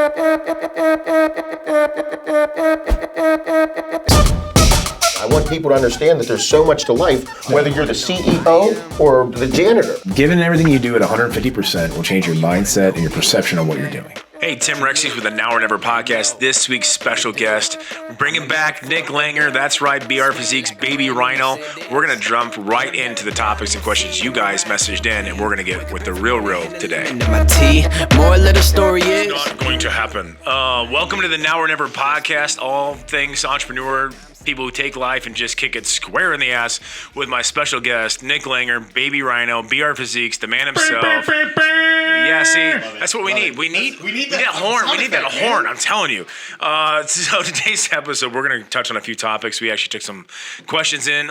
I want people to understand that there's so much to life, whether you're the CEO or the janitor. Giving everything you do at 150% will change your mindset and your perception of what you're doing. Hey, Tim Rexies with the Now or Never podcast. This week's special guest, bringing back Nick Langer. That's right, BR Physique's Baby Rhino. We're going to jump right into the topics and questions you guys messaged in, and we're going to get with the real today. More little story is Not going to happen. Welcome to the Now or Never podcast. All things entrepreneur, people who take life and just kick it square in the ass with my special guest, Nick Langer, Baby Rhino, BR Physiques, the man himself. Yeah, see, that's what we need. We need that horn. We need that horn. I'm telling you. So today's episode, we're going to touch on a few topics. We actually took some questions in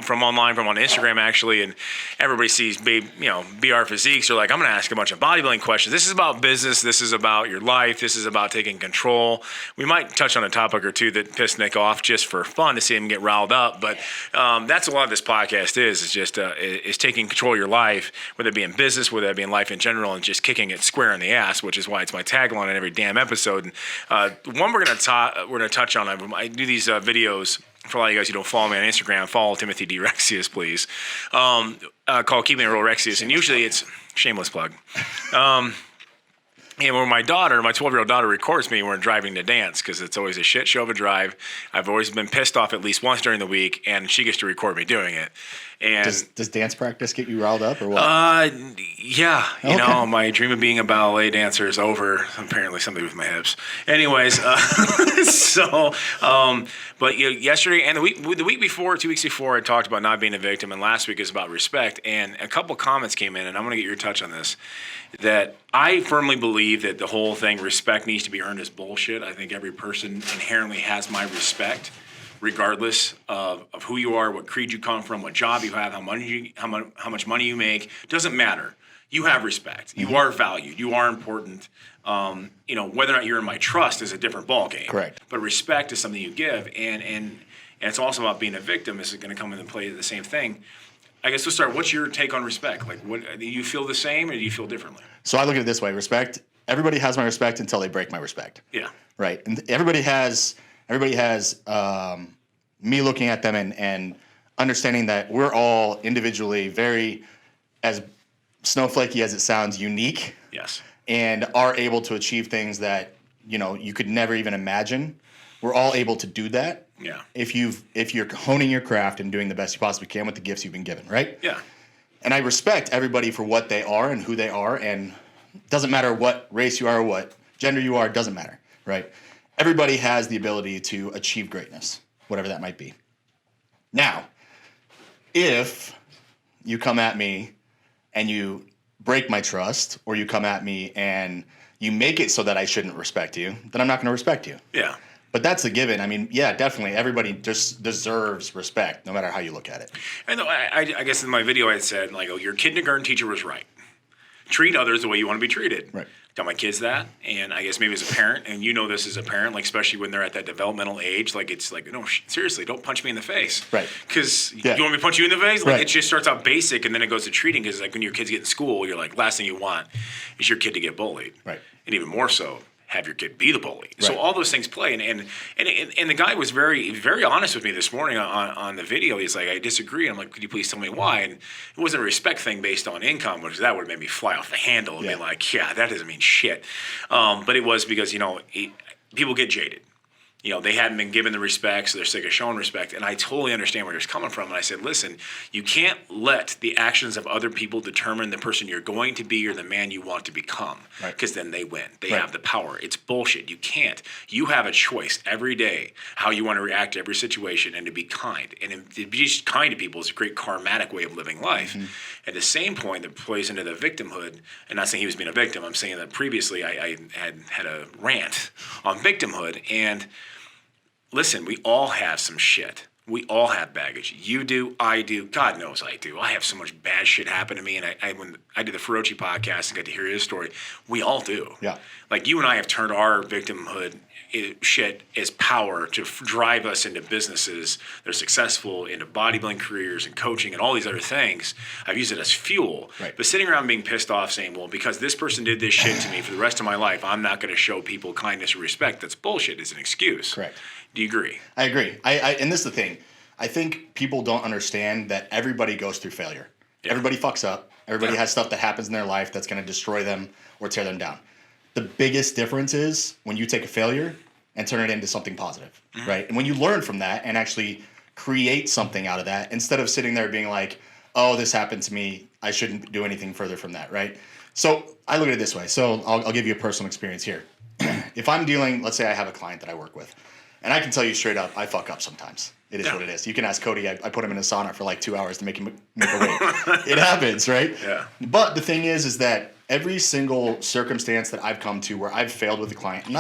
from on Instagram actually, and everybody sees BR Physiques. They're like, I'm going to ask a bunch of bodybuilding questions. This is about business. This is about your life. This is about taking control. We might touch on a topic or two that pissed Nick off just for fun to see him get riled up. But that's a lot of this podcast is just is taking control of your life, whether it be in business, whether it be in life in general, and just kicking it square in the ass, which is why it's my tagline in every damn episode. And one we're gonna touch on. I do these videos. For a lot of you guys who don't follow me on Instagram, follow Timothy D. Rexius, please. Called Keeping It Real Rexius. And usually it's shameless plug. And when my 12-year-old daughter records me, we're driving to dance because it's always a shit show of a drive. I've always been pissed off at least once during the week, and she gets to record me doing it. And does dance practice get you riled up or what? Yeah. You know, my dream of being a ballet dancer is over. Apparently something with my hips. Anyways, but yesterday and the week before, 2 weeks before, I talked about not being a victim, and last week is about respect. And a couple comments came in, and I'm going to get your touch on this. That I firmly believe that the whole thing, respect needs to be earned, is bullshit. I think every person inherently has my respect, regardless of who you are, what creed you come from, what job you have, how much money you make. Doesn't matter. You have respect. You are valued. You are important. Whether or not you're in my trust is a different ballgame. Correct. But respect is something you give, and it's also about being a victim. Is going to come into play the same thing. I guess let's start. What's your take on respect? Like, do you feel the same, or do you feel differently? So I look at it this way: respect. Everybody has my respect until they break my respect. Yeah. Right. And everybody has me looking at them and understanding that we're all individually very, as snowflakey as it sounds, unique. Yes. And are able to achieve things that you could never even imagine. We're all able to do that. Yeah. If you're honing your craft and doing the best you possibly can with the gifts you've been given, right? Yeah. And I respect everybody for what they are and who they are, and it doesn't matter what race you are or what gender you are, it doesn't matter, right? Everybody has the ability to achieve greatness, whatever that might be. Now, if you come at me and you break my trust, or you come at me and you make it so that I shouldn't respect you, then I'm not going to respect you. Yeah. But that's a given. I mean, yeah, definitely. Everybody just deserves respect, no matter how you look at it. And I guess in my video I said, your kindergarten teacher was right. Treat others the way you want to be treated. Right. Tell my kids that, and I guess maybe as a parent, and this as a parent, especially when they're at that developmental age, no, seriously, don't punch me in the face. Right. Because you want me to punch you in the face? Right. It just starts out basic, and then it goes to treating, because when your kids get in school, you're last thing you want is your kid to get bullied. Right. And even more so, have your kid be the bully. Right. So all those things play. And the guy was very, very honest with me this morning on the video. He's like, I disagree. I'm like, could you please tell me why? And it wasn't a respect thing based on income, which that would have made me fly off the handle and be like, yeah, that doesn't mean shit. But it was because, people get jaded. They hadn't been given the respect, so they're sick of showing respect. And I totally understand where it's coming from. And I said, listen, you can't let the actions of other people determine the person you're going to be or the man you want to become, because then they win. They have the power. It's bullshit. You can't. You have a choice every day how you want to react to every situation, and to be kind. And to be just kind to people is a great karmatic way of living life. Mm-hmm. At the same point, that plays into the victimhood. And not saying he was being a victim. I'm saying that previously I had a rant on victimhood. And listen, we all have some shit. We all have baggage. You do, I do. God knows I do. I have so much bad shit happen to me. And when I did the Feroci podcast and got to hear his story, we all do. Yeah. Like, you and I have turned our victimhood shit as power to drive us into businesses that are successful, into bodybuilding careers and coaching and all these other things. I've used it as fuel. Right. But sitting around being pissed off saying, well, because this person did this shit to me for the rest of my life, I'm not going to show people kindness or respect. That's bullshit. It's an excuse. Correct. Do you agree? I agree. And this is the thing. I think people don't understand that everybody goes through failure. Yeah. Everybody fucks up. Everybody has stuff that happens in their life that's going to destroy them or tear them down. The biggest difference is when you take a failure and turn it into something positive, right? And when you learn from that and actually create something out of that, instead of sitting there being like, oh, this happened to me, I shouldn't do anything further from that, right? So I look at it this way. So I'll give you a personal experience here. If I'm dealing, let's say I have a client that I work with, and I can tell you straight up, I fuck up sometimes. It is what it is. You can ask Cody. I put him in a sauna for like 2 hours to make him make a weight. It happens, right? Yeah. But the thing is that every single circumstance that I've come to where I've failed with a client, and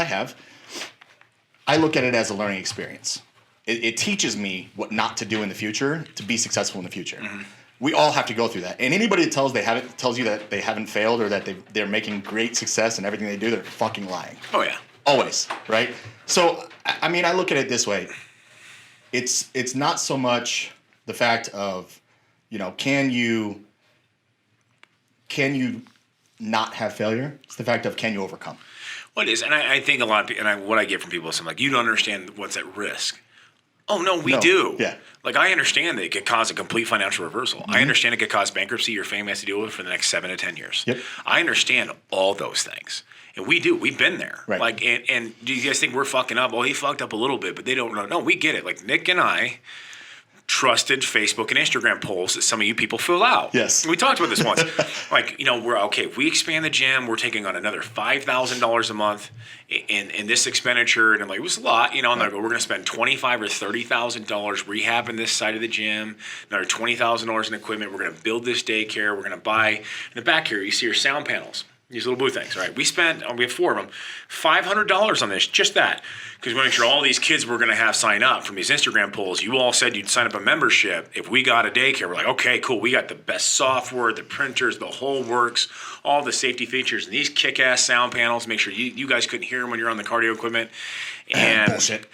I look at it as a learning experience. It teaches me what not to do in the future to be successful in the future. Mm-hmm. We all have to go through that. And anybody that tells you that they haven't failed or that they're making great success in everything they do, they're fucking lying. Oh, yeah. Always, right? So, I mean, I look at it this way. It's not so much the fact of, can you not have failure? It's the fact of, can you overcome? Well, it is. And I think a lot of people, and what I get from people is, I'm like, you don't understand what's at risk. Oh, no, we do. Yeah. Like, I understand that it could cause a complete financial reversal. Mm-hmm. I understand it could cause bankruptcy your family has to deal with for the next 7 to 10 years. Yep. I understand all those things. And we do. We've been there. Right. Like, and do you guys think we're fucking up? Well, he fucked up a little bit, but they don't know. No, we get it. Like, Nick and I trusted Facebook and Instagram polls that some of you people fill out. Yes. We talked about this once. Like, we're okay. If we expand the gym, we're taking on another $5,000 a month in this expenditure. And I'm like, it was a lot. And I go, we're going to spend $25,000 or $30,000 rehabbing this side of the gym, another $20,000 in equipment. We're going to build this daycare. We're going to buy, in the back here, you see your sound panels. These little blue things, right? We have 4 of them, $500 on this, just that. Because we make sure all these kids we're going to have sign up from these Instagram polls. You all said you'd sign up a membership. If we got a daycare, we're like, okay, cool. We got the best software, the printers, the whole works, all the safety features, and these kick-ass sound panels. Make sure you guys couldn't hear them when you're on the cardio equipment. And Bullshit.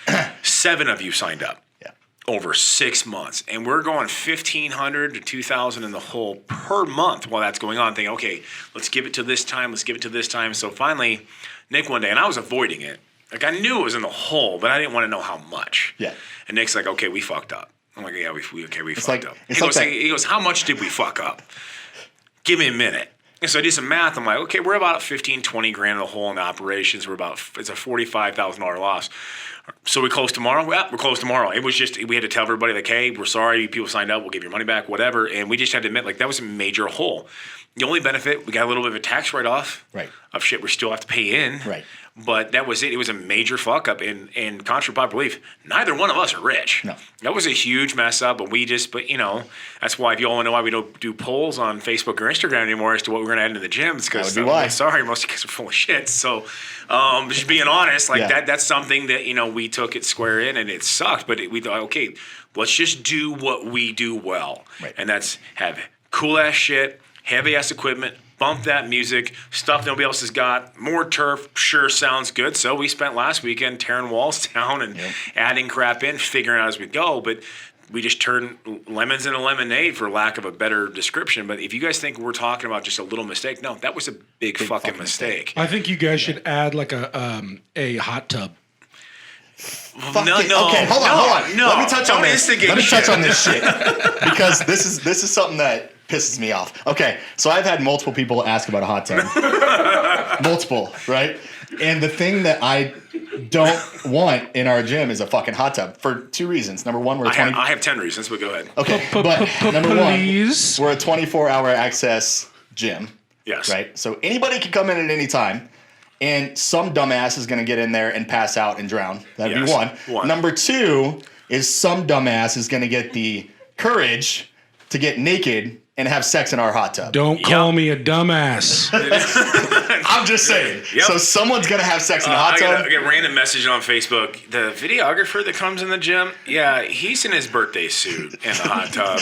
7 of you signed up. Yeah. Over 6 months, and we're going $1,500 to $2,000 in the hole per month while that's going on. Thinking, okay, let's give it to this time. Let's give it to this time. So finally, Nick one day, and I was avoiding it. Like, I knew it was in the hole, but I didn't want to know how much. Yeah. And Nick's like, okay, we fucked up. I'm like, yeah, we fucked like, up. it's He goes, how much did we fuck up? Give me a minute. And so I did some math. I'm like, okay, we're about 15, 20 grand in the hole in the operations. It's a $45,000 loss. So we close tomorrow? Yeah, we're closed tomorrow. It was just, we had to tell everybody, like, hey, we're sorry, people signed up, we'll give your money back, whatever. And we just had to admit, like, that was a major hole. The only benefit, we got a little bit of a tax write-off of shit we still have to pay in. Right. But that was it. It was a major fuck-up. And contrary to popular belief, neither one of us are rich. No. That was a huge mess up. But that's why, if you all want to know why we don't do polls on Facebook or Instagram anymore as to what we're going to add into the gyms. Because sorry, most of you guys are full of shit. So just being honest, that's something that, we took it square in, and it sucked. But we thought, okay, let's just do what we do well. Right. And that's have cool-ass shit, heavy-ass equipment, bump that music, stuff nobody else has got, more turf, sure sounds good. So we spent last weekend tearing walls down and adding crap in, figuring out as we go. But we just turned lemons into lemonade, for lack of a better description. But if you guys think we're talking about just a little mistake, no, that was a big fucking mistake. I think you guys should add like a hot tub. No. Okay, hold on. No, Let me touch on this. Let me touch on this shit because this is something that pisses me off. Okay, so I've had multiple people ask about a hot tub. Multiple, right? And the thing that I don't want in our gym is a fucking hot tub for 2 reasons. Number one, I have 10 reasons, but go ahead. Okay, but number one, we're a 24-hour access gym. Yes. Right? So anybody can come in at any time. And some dumbass is going to get in there and pass out and drown. That'd be one. Number 2 is some dumbass is going to get the courage to get naked and have sex in our hot tub. Don't call me a dumbass. I'm just saying. Yep. So someone's gonna have sex in the hot tub. I get a random message on Facebook. The videographer that comes in the gym, yeah, he's in his birthday suit in the hot tub,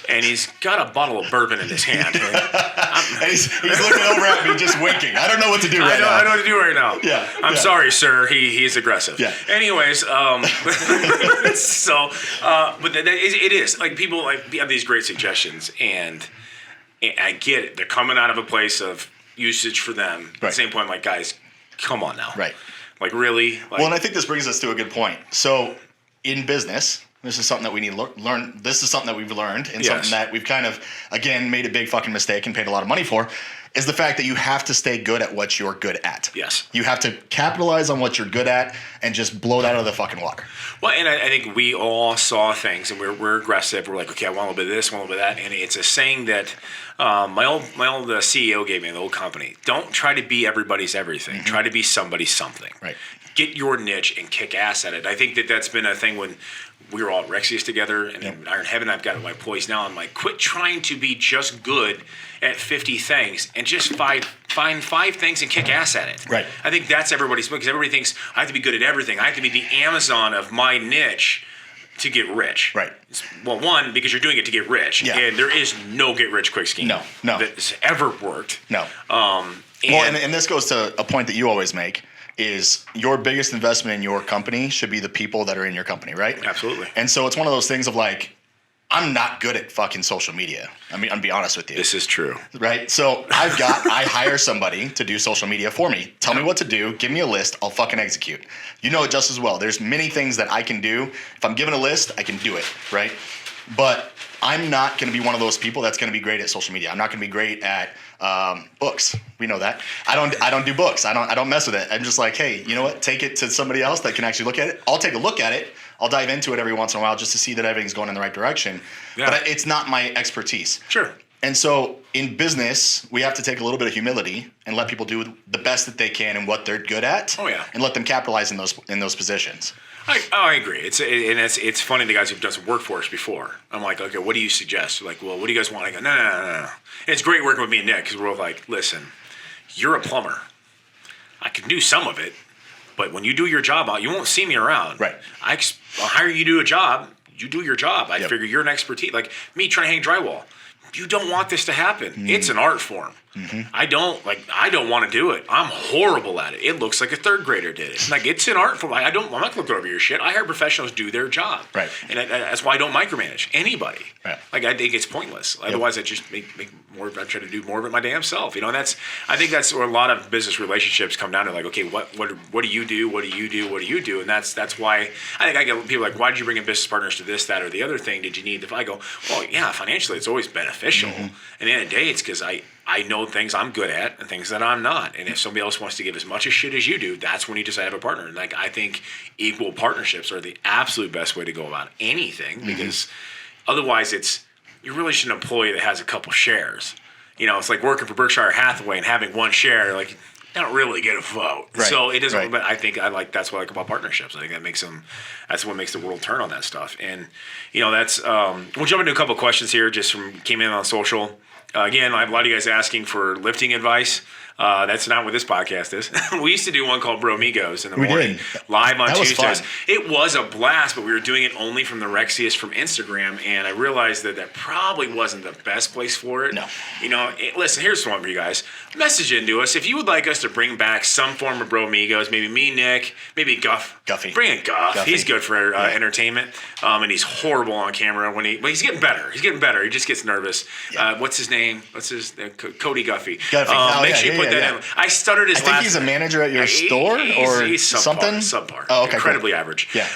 and he's got a bottle of bourbon in his hand. And he's looking over at me, just winking. I don't know what to do right now. I don't know what to do right now. Yeah, I'm sorry, sir. He's aggressive. Yeah. Anyways, but it is like people have these great suggestions, and I get it. They're coming out of a place of usage for them. At the same point, I'm like, guys, come on now. Right. Like, really? Like, Well, and I think this brings us to a good point. So, in business, this is something that we need to learn. This is something that we've learned, and something that we've kind of, again, made a big fucking mistake and paid a lot of money for, is the fact that you have to stay good at what you're good at. Yes. You have to capitalize on what you're good at and just blow that out of the fucking water. Well, and I think we all saw things, and we're aggressive. We're like, okay, I want a little bit of this, I want a little bit of that. And it's a saying that my old CEO gave me in the old company. Don't try to be everybody's everything. Try to be somebody's something. Right. Get your niche and kick ass at it. I think that's been a thing when we were all at Rexius together, and in Iron Heaven, I've got my employees now. I'm like, quit trying to be just good at 50 things, and just find 5 things and kick ass at it. Right. I think that's everybody's book, because everybody thinks I have to be good at everything. I have to be the Amazon of my niche to get rich. Right. Well, one, because you're doing it to get rich, and there is no get rich quick scheme. No. That's ever worked. No. And this goes to a point that you always make. Is your biggest investment in your company should be the people that are in your company, right? Absolutely. And so it's one of those things of like, I'm not good at fucking social media. I mean, I'm be honest with you. This is true. Right? So I hire somebody to do social media for me. Tell me what to do. Give me a list. I'll fucking execute. You know it just as well. There's many things that I can do. If I'm given a list, I can do it, right? But I'm not going to be one of those people that's going to be great at social media. I'm not going to be great at books. We know that. I don't do books. I don't mess with it. I'm just like, hey, you know what? Take it to somebody else that can actually look at it. I'll take a look at it. I'll dive into it every once in a while just to see that everything's going in the right direction. Yeah. But it's not my expertise. Sure. And so in business, we have to take a little bit of humility and let people do the best that they can and what they're good at. Oh, yeah. And let them capitalize in those positions. I agree. It's funny, the guys who've done some work for us before. I'm like, okay, what do you suggest? Like, well, what do you guys want? I go, no. And it's great working with me and Nick, because we're both like, listen, you're a plumber. I can do some of it, but when you do your job out, you won't see me around. Right. I'll hire you to do a job. You do your job. I figure you're an expertise. Like me trying to hang drywall. You don't want this to happen. It's an art form. I don't want to do it. I'm horrible at it. It looks like a third grader did it. Like, it's an art form. I'm not looking over your shit. I hire professionals do their job. Right. And that's why I don't micromanage anybody. Right. Like, I think it's pointless. Otherwise, I just make more. I try to do more of it my damn self. And I think that's where a lot of business relationships come down to. Like, okay, what do you do? What do you do? What do you do? And that's why I think I get people like, why did you bring in business partners to this, that, or the other thing? Did you need? If I go, well, yeah, financially, it's always beneficial. And at the end of the day, it's because I know things I'm good at and things that I'm not. And if somebody else wants to give as much a shit as you do, that's when you decide to have a partner. And like, I think equal partnerships are the absolute best way to go about anything, because otherwise you're really just an employee that has a couple shares. It's like working for Berkshire Hathaway and having one share, like, you don't really get a vote. Right. So it doesn't, Right. but I think that's what I like about partnerships. I think that's what makes the world turn on that stuff. And, that's, we'll jump into a couple questions here just came in on social. Again, I have a lot of you guys asking for lifting advice. That's not what this podcast is. We used to do one called Bro Migos in the morning, live on Tuesdays. It was a blast, but we were doing it only from the Rexius from Instagram, and I realized that probably wasn't the best place for it. No. Listen, here's one for you guys. Message into us if you would like us to bring back some form of Bro Migos. Maybe me, Nick, maybe Guffy. Bring in Guff. He's good for entertainment, and he's horrible on camera but he's getting better. He just gets nervous. Yeah. What's his name? Cody Guffey. Make sure you put that in. I stuttered his last. I think he's a manager at your store or he's subpar, something. Subpar. Oh, okay. Incredibly average. Yeah.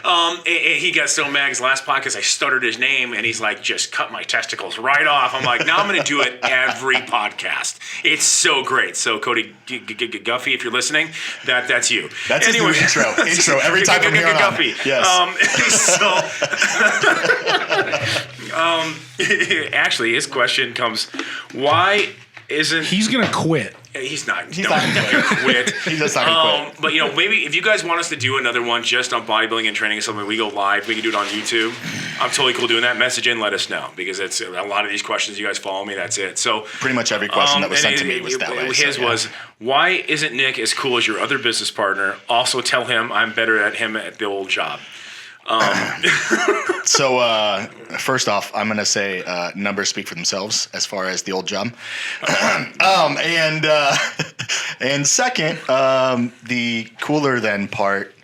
He got so mad his last podcast I stuttered his name, and he's like, just cut my testicles right off. I'm like, now I'm going to do it every podcast. It's so great. So Cody Guffey, if you're listening, that's you. That's his new intro. Every time from here on. Guffey. Yes. Actually, his question comes, why isn't He's gonna quit. He's not. He's not gonna quit. He's just not gonna quit. But maybe if you guys want us to do another one just on bodybuilding and training or something, we go live. We can do it on YouTube. I'm totally cool doing that. Message in, let us know, because it's a lot of these questions. You guys follow me. That's it. So pretty much every question that was sent to me was that way. His was, why isn't Nick as cool as your other business partner? Also, tell him I'm better at him at the old job. So first off, I'm gonna say numbers speak for themselves as far as the old job, and second, the cooler than part.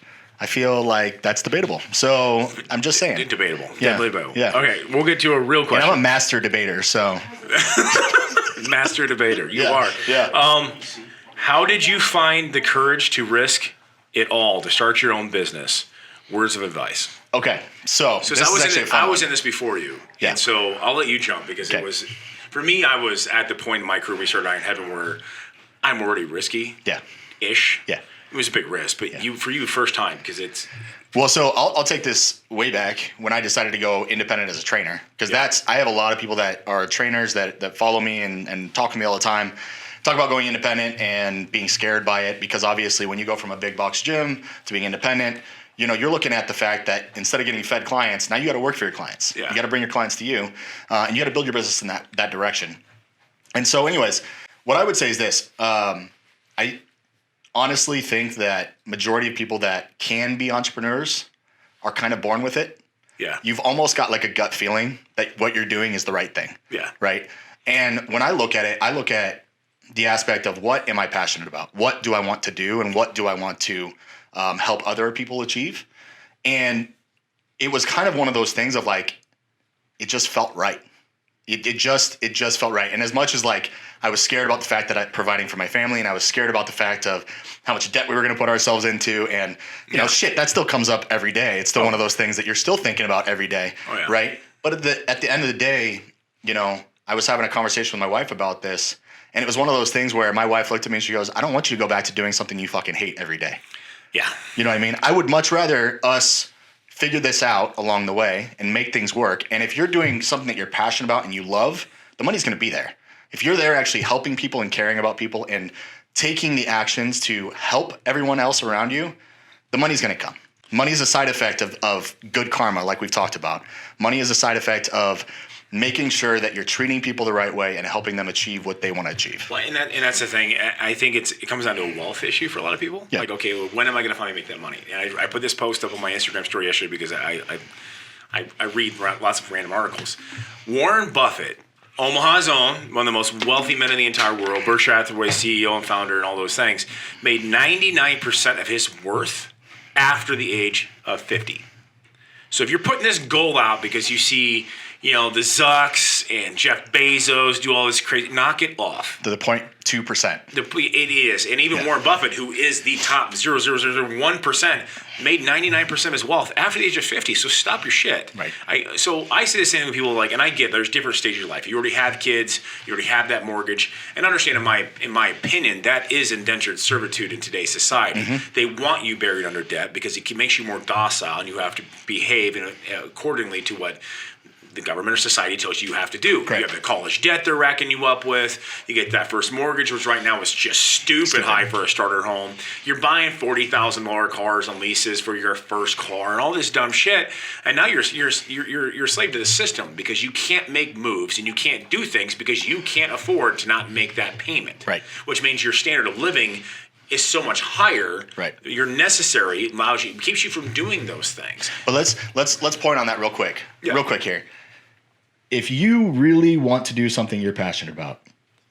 I feel like that's debatable. So I'm just saying. Debatable. Yeah. Debatable. Yeah. Okay, we'll get to a real question. And I'm a master debater, so. Master debater. You are. Yeah. How did you find the courage to risk it all to start your own business? Words of advice. Okay, so So this is actually a fun I was one. in this before you. Yeah. And so I'll let you jump, because Okay. it was, for me, I was at the point in my career we started Iron Heaven where I'm already risky. Yeah. Ish. Yeah. It was a big risk, but for you, first time, because it's. Well, so I'll take this way back when I decided to go independent as a trainer, because I have a lot of people that are trainers that follow me and talk to me all the time, talk about going independent and being scared by it, because obviously when you go from a big box gym to being independent, you're looking at the fact that instead of getting fed clients, now you got to work for your clients. Yeah. You got to bring your clients to you, and you got to build your business in that direction. And so, anyways, what I would say is this: I honestly think that majority of people that can be entrepreneurs are kind of born with it. Yeah. You've almost got like a gut feeling that what you're doing is the right thing. Yeah. Right. And when I look at it, I look at the aspect of what am I passionate about? What do I want to do? And what do I want to help other people achieve? And it was kind of one of those things of like, it just felt right. It just felt right. And as much as like I was scared about the fact that I'm providing for my family, and I was scared about the fact of how much debt we were going to put ourselves into, and you know, shit, that still comes up every day. It's still one of those things that you're still thinking about every day, right? But at the end of the day, I was having a conversation with my wife about this, and it was one of those things where my wife looked at me and she goes, "I don't want you to go back to doing something you fucking hate every day." Yeah. You know what I mean? I would much rather us figure this out along the way and make things work. And if you're doing something that you're passionate about and you love, the money's going to be there. If you're there actually helping people and caring about people and taking the actions to help everyone else around you, the money's going to come. Money is a side effect of good karma, like we've talked about. Money is a side effect of making sure that you're treating people the right way and helping them achieve what they want to achieve. Well, and that's the thing. I think it comes down to a wealth issue for a lot of people. Yeah. Like, okay, well, when am I going to finally make that money? And I put this post up on my Instagram story yesterday because I read lots of random articles. Warren Buffett, Omaha's own, one of the most wealthy men in the entire world, Berkshire Hathaway CEO and founder and all those things, made 99% of his worth after the age of 50. So if you're putting this goal out because you see, the Zucks and Jeff Bezos do all this crazy, knock it off. To the 0.2%. It is. And even Warren Buffett, who is the top 0.0001%, made 99% of his wealth after the age of 50. So stop your shit. Right. So I say the same with people and I get there's different stages of life. You already have kids. You already have that mortgage. And understand, in my opinion, that is indentured servitude in today's society. Mm-hmm. They want you buried under debt because it makes you more docile and you have to behave accordingly to what the government or society tells you have to do. Correct. You have the college debt they're racking you up with. You get that first mortgage, which right now is just stupid high for a starter home. You're buying $40,000 cars on leases for your first car and all this dumb shit. And now you're a slave to the system because you can't make moves and you can't do things because you can't afford to not make that payment. Right. Which means your standard of living is so much higher. Right. Your necessary keeps you from doing those things. But let's point on that real quick. Yeah. Real quick here. If you really want to do something you're passionate about,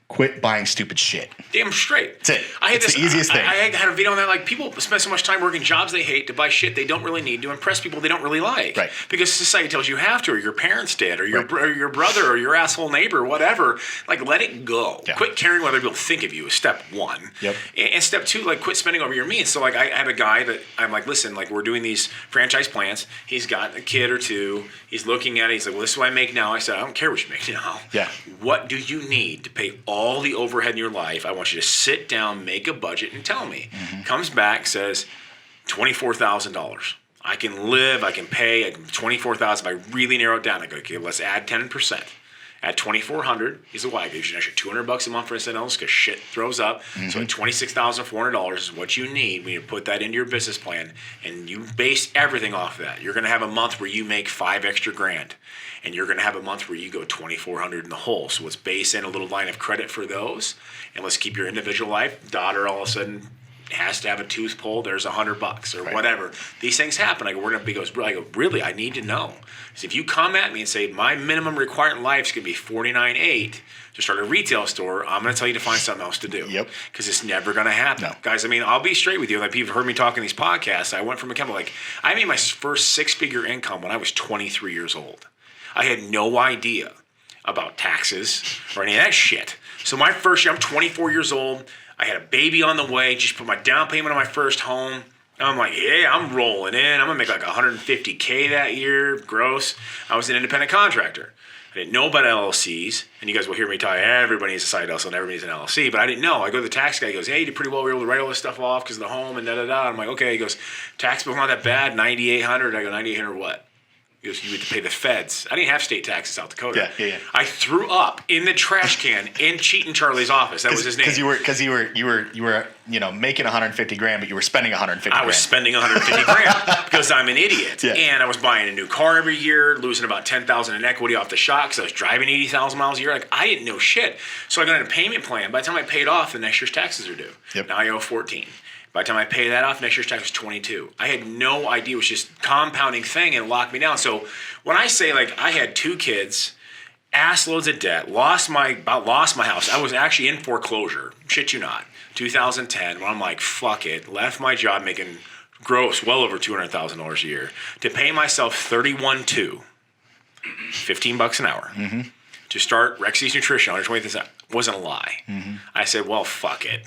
quit buying stupid shit. Damn straight. That's it. It's the easiest thing. I had a video on that. Like, people spend so much time working jobs they hate to buy shit they don't really need to impress people they don't really like. Right. Because society tells you have to, or your parents did, or your brother, or your asshole neighbor, or whatever. Like, let it go. Yeah. Quit caring what other people think of you is step one. Yep. And step two, like, quit spending over your means. So, like, I have a guy that I'm like, listen, like, we're doing these franchise plans. He's got a kid or two. He's looking at it. He's like, well, this is what I make now. I said, I don't care what you make now. Yeah. What do you need to pay all the overhead in your life? I want you to sit down, make a budget, and tell me. Mm-hmm. Comes back, says $24,000. I can live, I can pay $24,000. If I really narrow it down, I go, okay, let's add 10%. At $2,400 is a why. It gives you an extra $200 a month for incidentals because shit throws up. So at $26,400 is what you need when you put that into your business plan, and you base everything off of that. You're going to have a month where you make $5 extra grand, and you're going to have a month where you go $2,400 in the hole. So let's base in a little line of credit for those, and let's keep your individual life. Daughter all of a sudden has to have a tooth pulled, there's $100 or whatever. These things happen. I go, I go, really, I need to know. So if you come at me and say my minimum required in life is going to be $49,800 to start a retail store, I'm going to tell you to find something else to do. Yep. Because it's never going to happen. No. Guys, I mean, I'll be straight with you. Like, people have heard me talk in these podcasts. I went from a chemical, like, I made my first 6-figure income when I was 23 years old. I had no idea about taxes or any of that shit. So my first year, I'm 24 years old. I had a baby on the way, just put my down payment on my first home. I'm like, yeah, I'm rolling in. I'm going to make like $150K that year, gross. I was an independent contractor. I didn't know about LLCs. And you guys will hear me tell you, everybody needs a side hustle and everybody needs an LLC. But I didn't know. I go to the tax guy. He goes, hey, you did pretty well. We were able to write all this stuff off because of the home and da-da-da. I'm like, okay. He goes, tax bill's not that bad, $9,800. I go, $9,800 what? He goes, you have to pay the feds. I didn't have state tax in South Dakota. Yeah. I threw up in the trash can in Cheatin' Charlie's office. That was his name. Because you were making $150,000, but you were spending $150,000. I was spending $150,000 because I'm an idiot. Yeah. And I was buying a new car every year, losing about $10,000 in equity off the shot because I was driving 80,000 miles a year. Like, I didn't know shit. So I got in a payment plan. By the time I paid off, the next year's taxes are due. Yep. Now I owe 14. By the time I pay that off, next year's tax was 22. I had no idea. It was just compounding thing and it locked me down. So when I say, like, I had 2 kids, ass loads of debt, lost my house. I was actually in foreclosure. Shit you not. 2010, when I'm like, fuck it. Left my job making gross well over $200,000 a year to pay myself $31,200, $15 an hour, to start Rexy's Nutrition. This wasn't a lie. I said, well, fuck it.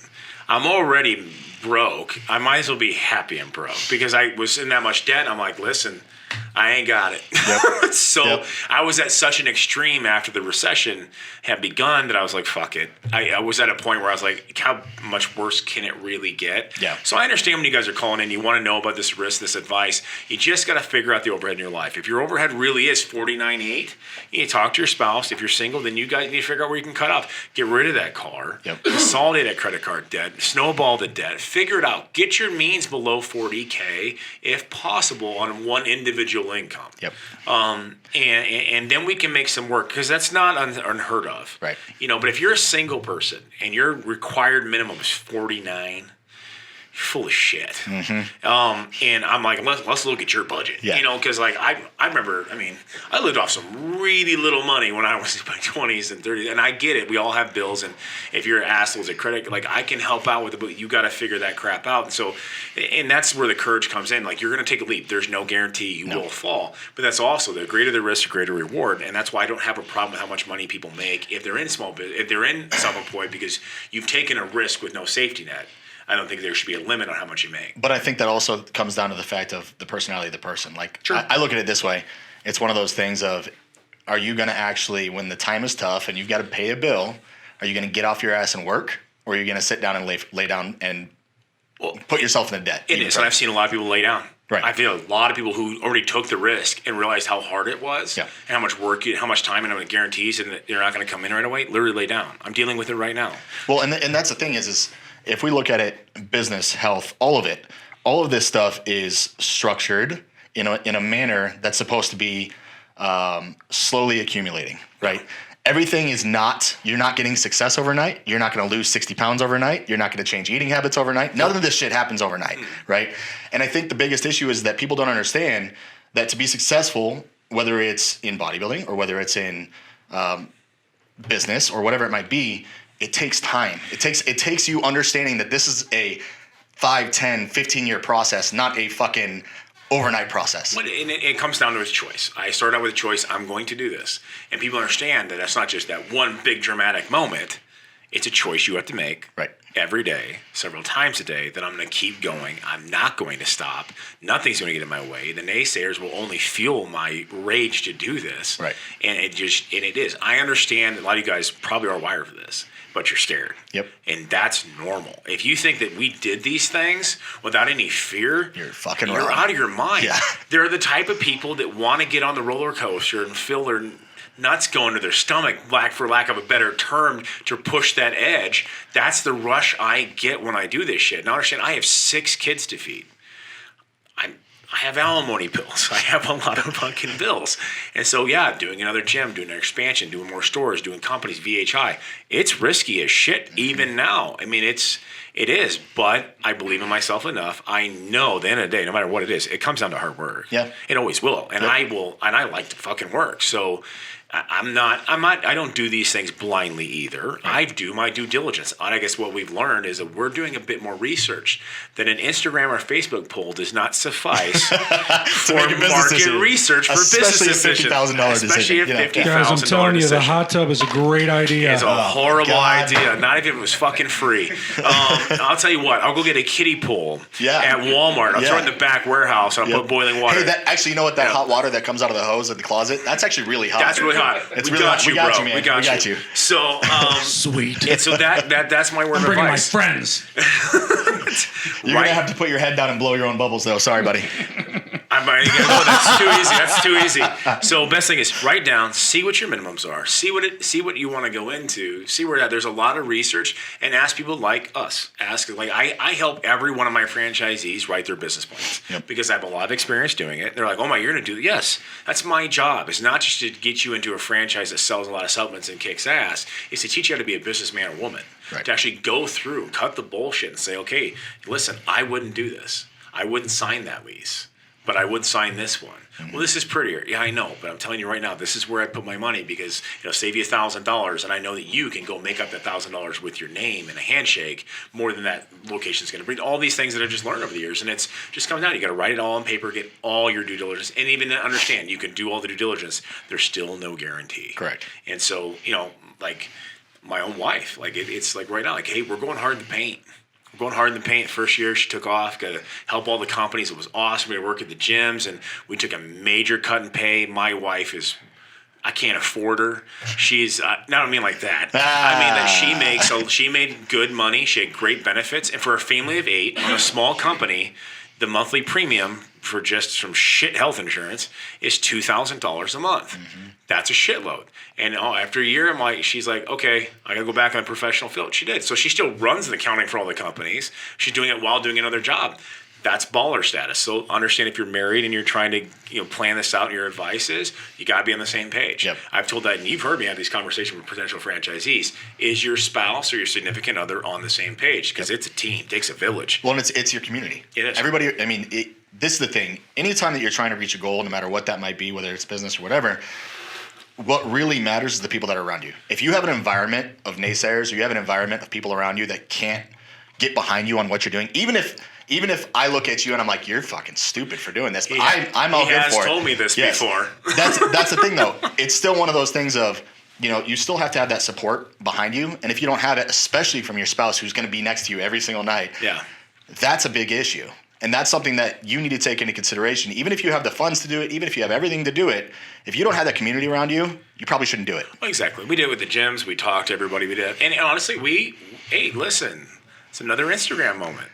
I'm already broke. I might as well be happy I'm broke because I was in that much debt. I'm like, listen, I ain't got it. Yep. So I was at such an extreme after the recession had begun that I was like, fuck it. I was at a point where I was like, how much worse can it really get? Yeah. So I understand when you guys are calling in, you want to know about this risk, this advice. You just got to figure out the overhead in your life. If your overhead really is $49,800, you need to talk to your spouse. If you're single, then you guys need to figure out where you can cut off. Get rid of that car. Yep. Consolidate that credit card debt. Snowball the debt. Figure it out. Get your means below $40K if possible on one individual income. Yep. And then we can make some work because that's not unheard of. Right. But if you're a single person and your required minimum is 49, you're full of shit. And I'm like, let's look at your budget. Yeah. Because like I remember, I lived off some really little money when I was in my 20s and 30s, and I get it. We all have bills, and if you're assholes at credit, like I can help out with it, but you got to figure that crap out. And so, and that's where the courage comes in. Like, you're going to take a leap. There's no guarantee you will fall, but that's also the greater the risk, the greater reward. And that's why I don't have a problem with how much money people make if they're in small business, if they're in self-employed, because you've taken a risk with no safety net. I don't think there should be a limit on how much you make. But I think that also comes down to the fact of the personality of the person. Like, sure. I look at it this way. It's one of those things of, are you going to actually, when the time is tough and you've got to pay a bill, are you going to get off your ass and work? Or are you going to sit down and lay down and put yourself in a debt? It is, and I've seen a lot of people lay down. Right. I feel a lot of people who already took the risk and realized how hard it was, and how much work, how much time, and how many guarantees, and that they're not going to come in right away. Literally lay down. I'm dealing with it right now. Well, and that's the thing is if we look at it, business, health, all of this stuff is structured in a manner that's supposed to be slowly accumulating, right? Everything is not, you're not getting success overnight. You're not going to lose 60 pounds overnight. You're not going to change eating habits overnight. None of this shit happens overnight, right? And I think the biggest issue is that people don't understand that to be successful, whether it's in bodybuilding or whether it's in business or whatever it might be, it takes time. It takes you understanding that this is a 5, 10, 15-year process, not a fucking overnight process. And it comes down to a choice. I started out with a choice. I'm going to do this. And people understand that that's not just that one big dramatic moment. It's a choice you have to make every day, several times a day, that I'm going to keep going. I'm not going to stop. Nothing's going to get in my way. The naysayers will only fuel my rage to do this. Right. And it is. I understand a lot of you guys probably are wired for this, but you're scared. Yep. And that's normal. If you think that we did these things without any fear, you're fucking you're wrong. out of your mind. Yeah. They're the type of people that want to get on the roller coaster and fill nuts going to their stomach, for lack of a better term, to push that edge. That's the rush I get when I do this shit. Now understand, I have 6 kids to feed. I have alimony bills. I have a lot of fucking bills. And so, yeah, doing another gym, doing an expansion, doing more stores, doing companies, VHI, it's risky as shit even now. I mean, it is, but I believe in myself enough. I know at the end of the day, no matter what it is, it comes down to hard work. Yeah. It always will. And I like to fucking work. So I don't do these things blindly either. Right. I do my due diligence. And I guess what we've learned is that we're doing a bit more research. That an Instagram or Facebook poll does not suffice for market research for business decisions. Especially a $50,000 Guys, I'm telling you, the hot tub is a great idea. It's a horrible idea. Not if it was fucking free. I'll tell you what. I'll go get a kiddie pool at Walmart. I'll throw it in the back warehouse and I'll put boiling water. Hey, actually, you know what? That hot water that comes out of the hose in the closet, that's actually really hot. That's really hot. It's we really got hot. you, We got bro. you, man. We got you. So, sweet. And so that's my word I'm of bringing my advice. friends. You're going to have to put your head down and blow your own bubbles, though. Sorry, buddy. That's too easy. That's too easy. So best thing is write down, see what your minimums are, see what you want to go into, see where that. There's a lot of research, and ask people like us. I help every one of my franchisees write their business plans because I have a lot of experience doing it. They're like, oh my, you're gonna do it? Yes, that's my job. It's not just to get you into a franchise that sells a lot of supplements and kicks ass. It's to teach you how to be a businessman or woman. Right. To actually go through, cut the bullshit, and say, okay, listen, I wouldn't do this. I wouldn't sign that lease. But I would sign this one. Mm-hmm. Well, this is prettier. Yeah, I know. But I'm telling you right now, this is where I put my money because it'll save you $1,000, and I know that you can go make up that $1,000 with your name and a handshake more than that location's going to bring. All these things that I've just learned over the years, and it's just comes down. You got to write it all on paper, get all your due diligence, and even understand you can do all the due diligence. There's still no guarantee. Correct. And so, like my own wife, like it's like right now, like, hey, we're going hard in the paint. Going hard in the paint. First year she took off, got to help all the companies. It was awesome. We work at the gyms, and we took a major cut in pay. My wife I can't afford her. She's I don't mean like that. I mean that she made good money. She had great benefits, and for a family of 8 on a small company, the monthly premium for just some shit health insurance is $2,000 a month. Mm-hmm. That's a shitload. And after a year, she's like, okay, I got to go back on a professional field. She did. So she still runs the accounting for all the companies. She's doing it while doing another job. That's baller status. So understand if you're married and you're trying to plan this out and your advice is, you got to be on the same page. Yep. I've told that, and you've heard me have these conversations with potential franchisees. Is your spouse or your significant other on the same page? Because it's a team. It takes a village. Well, and it's your community. It is. Everybody, this is the thing. Anytime that you're trying to reach a goal, no matter what that might be, whether it's business or whatever, what really matters is the people that are around you. If you have an environment of naysayers, or you have an environment of people around you that can't get behind you on what you're doing, even if I look at you and I'm like, you're fucking stupid for doing this, but I'm all good for it. He has told me this before. That's the thing, though. It's still one of those things of, you still have to have that support behind you, and if you don't have it, especially from your spouse who's going to be next to you every single night, that's a big issue. And that's something that you need to take into consideration. Even if you have the funds to do it, even if you have everything to do it, if you don't have that community around you, you probably shouldn't do it. Exactly. We did it with the gyms. We talked to everybody. We did. And honestly, hey, listen, it's another Instagram moment.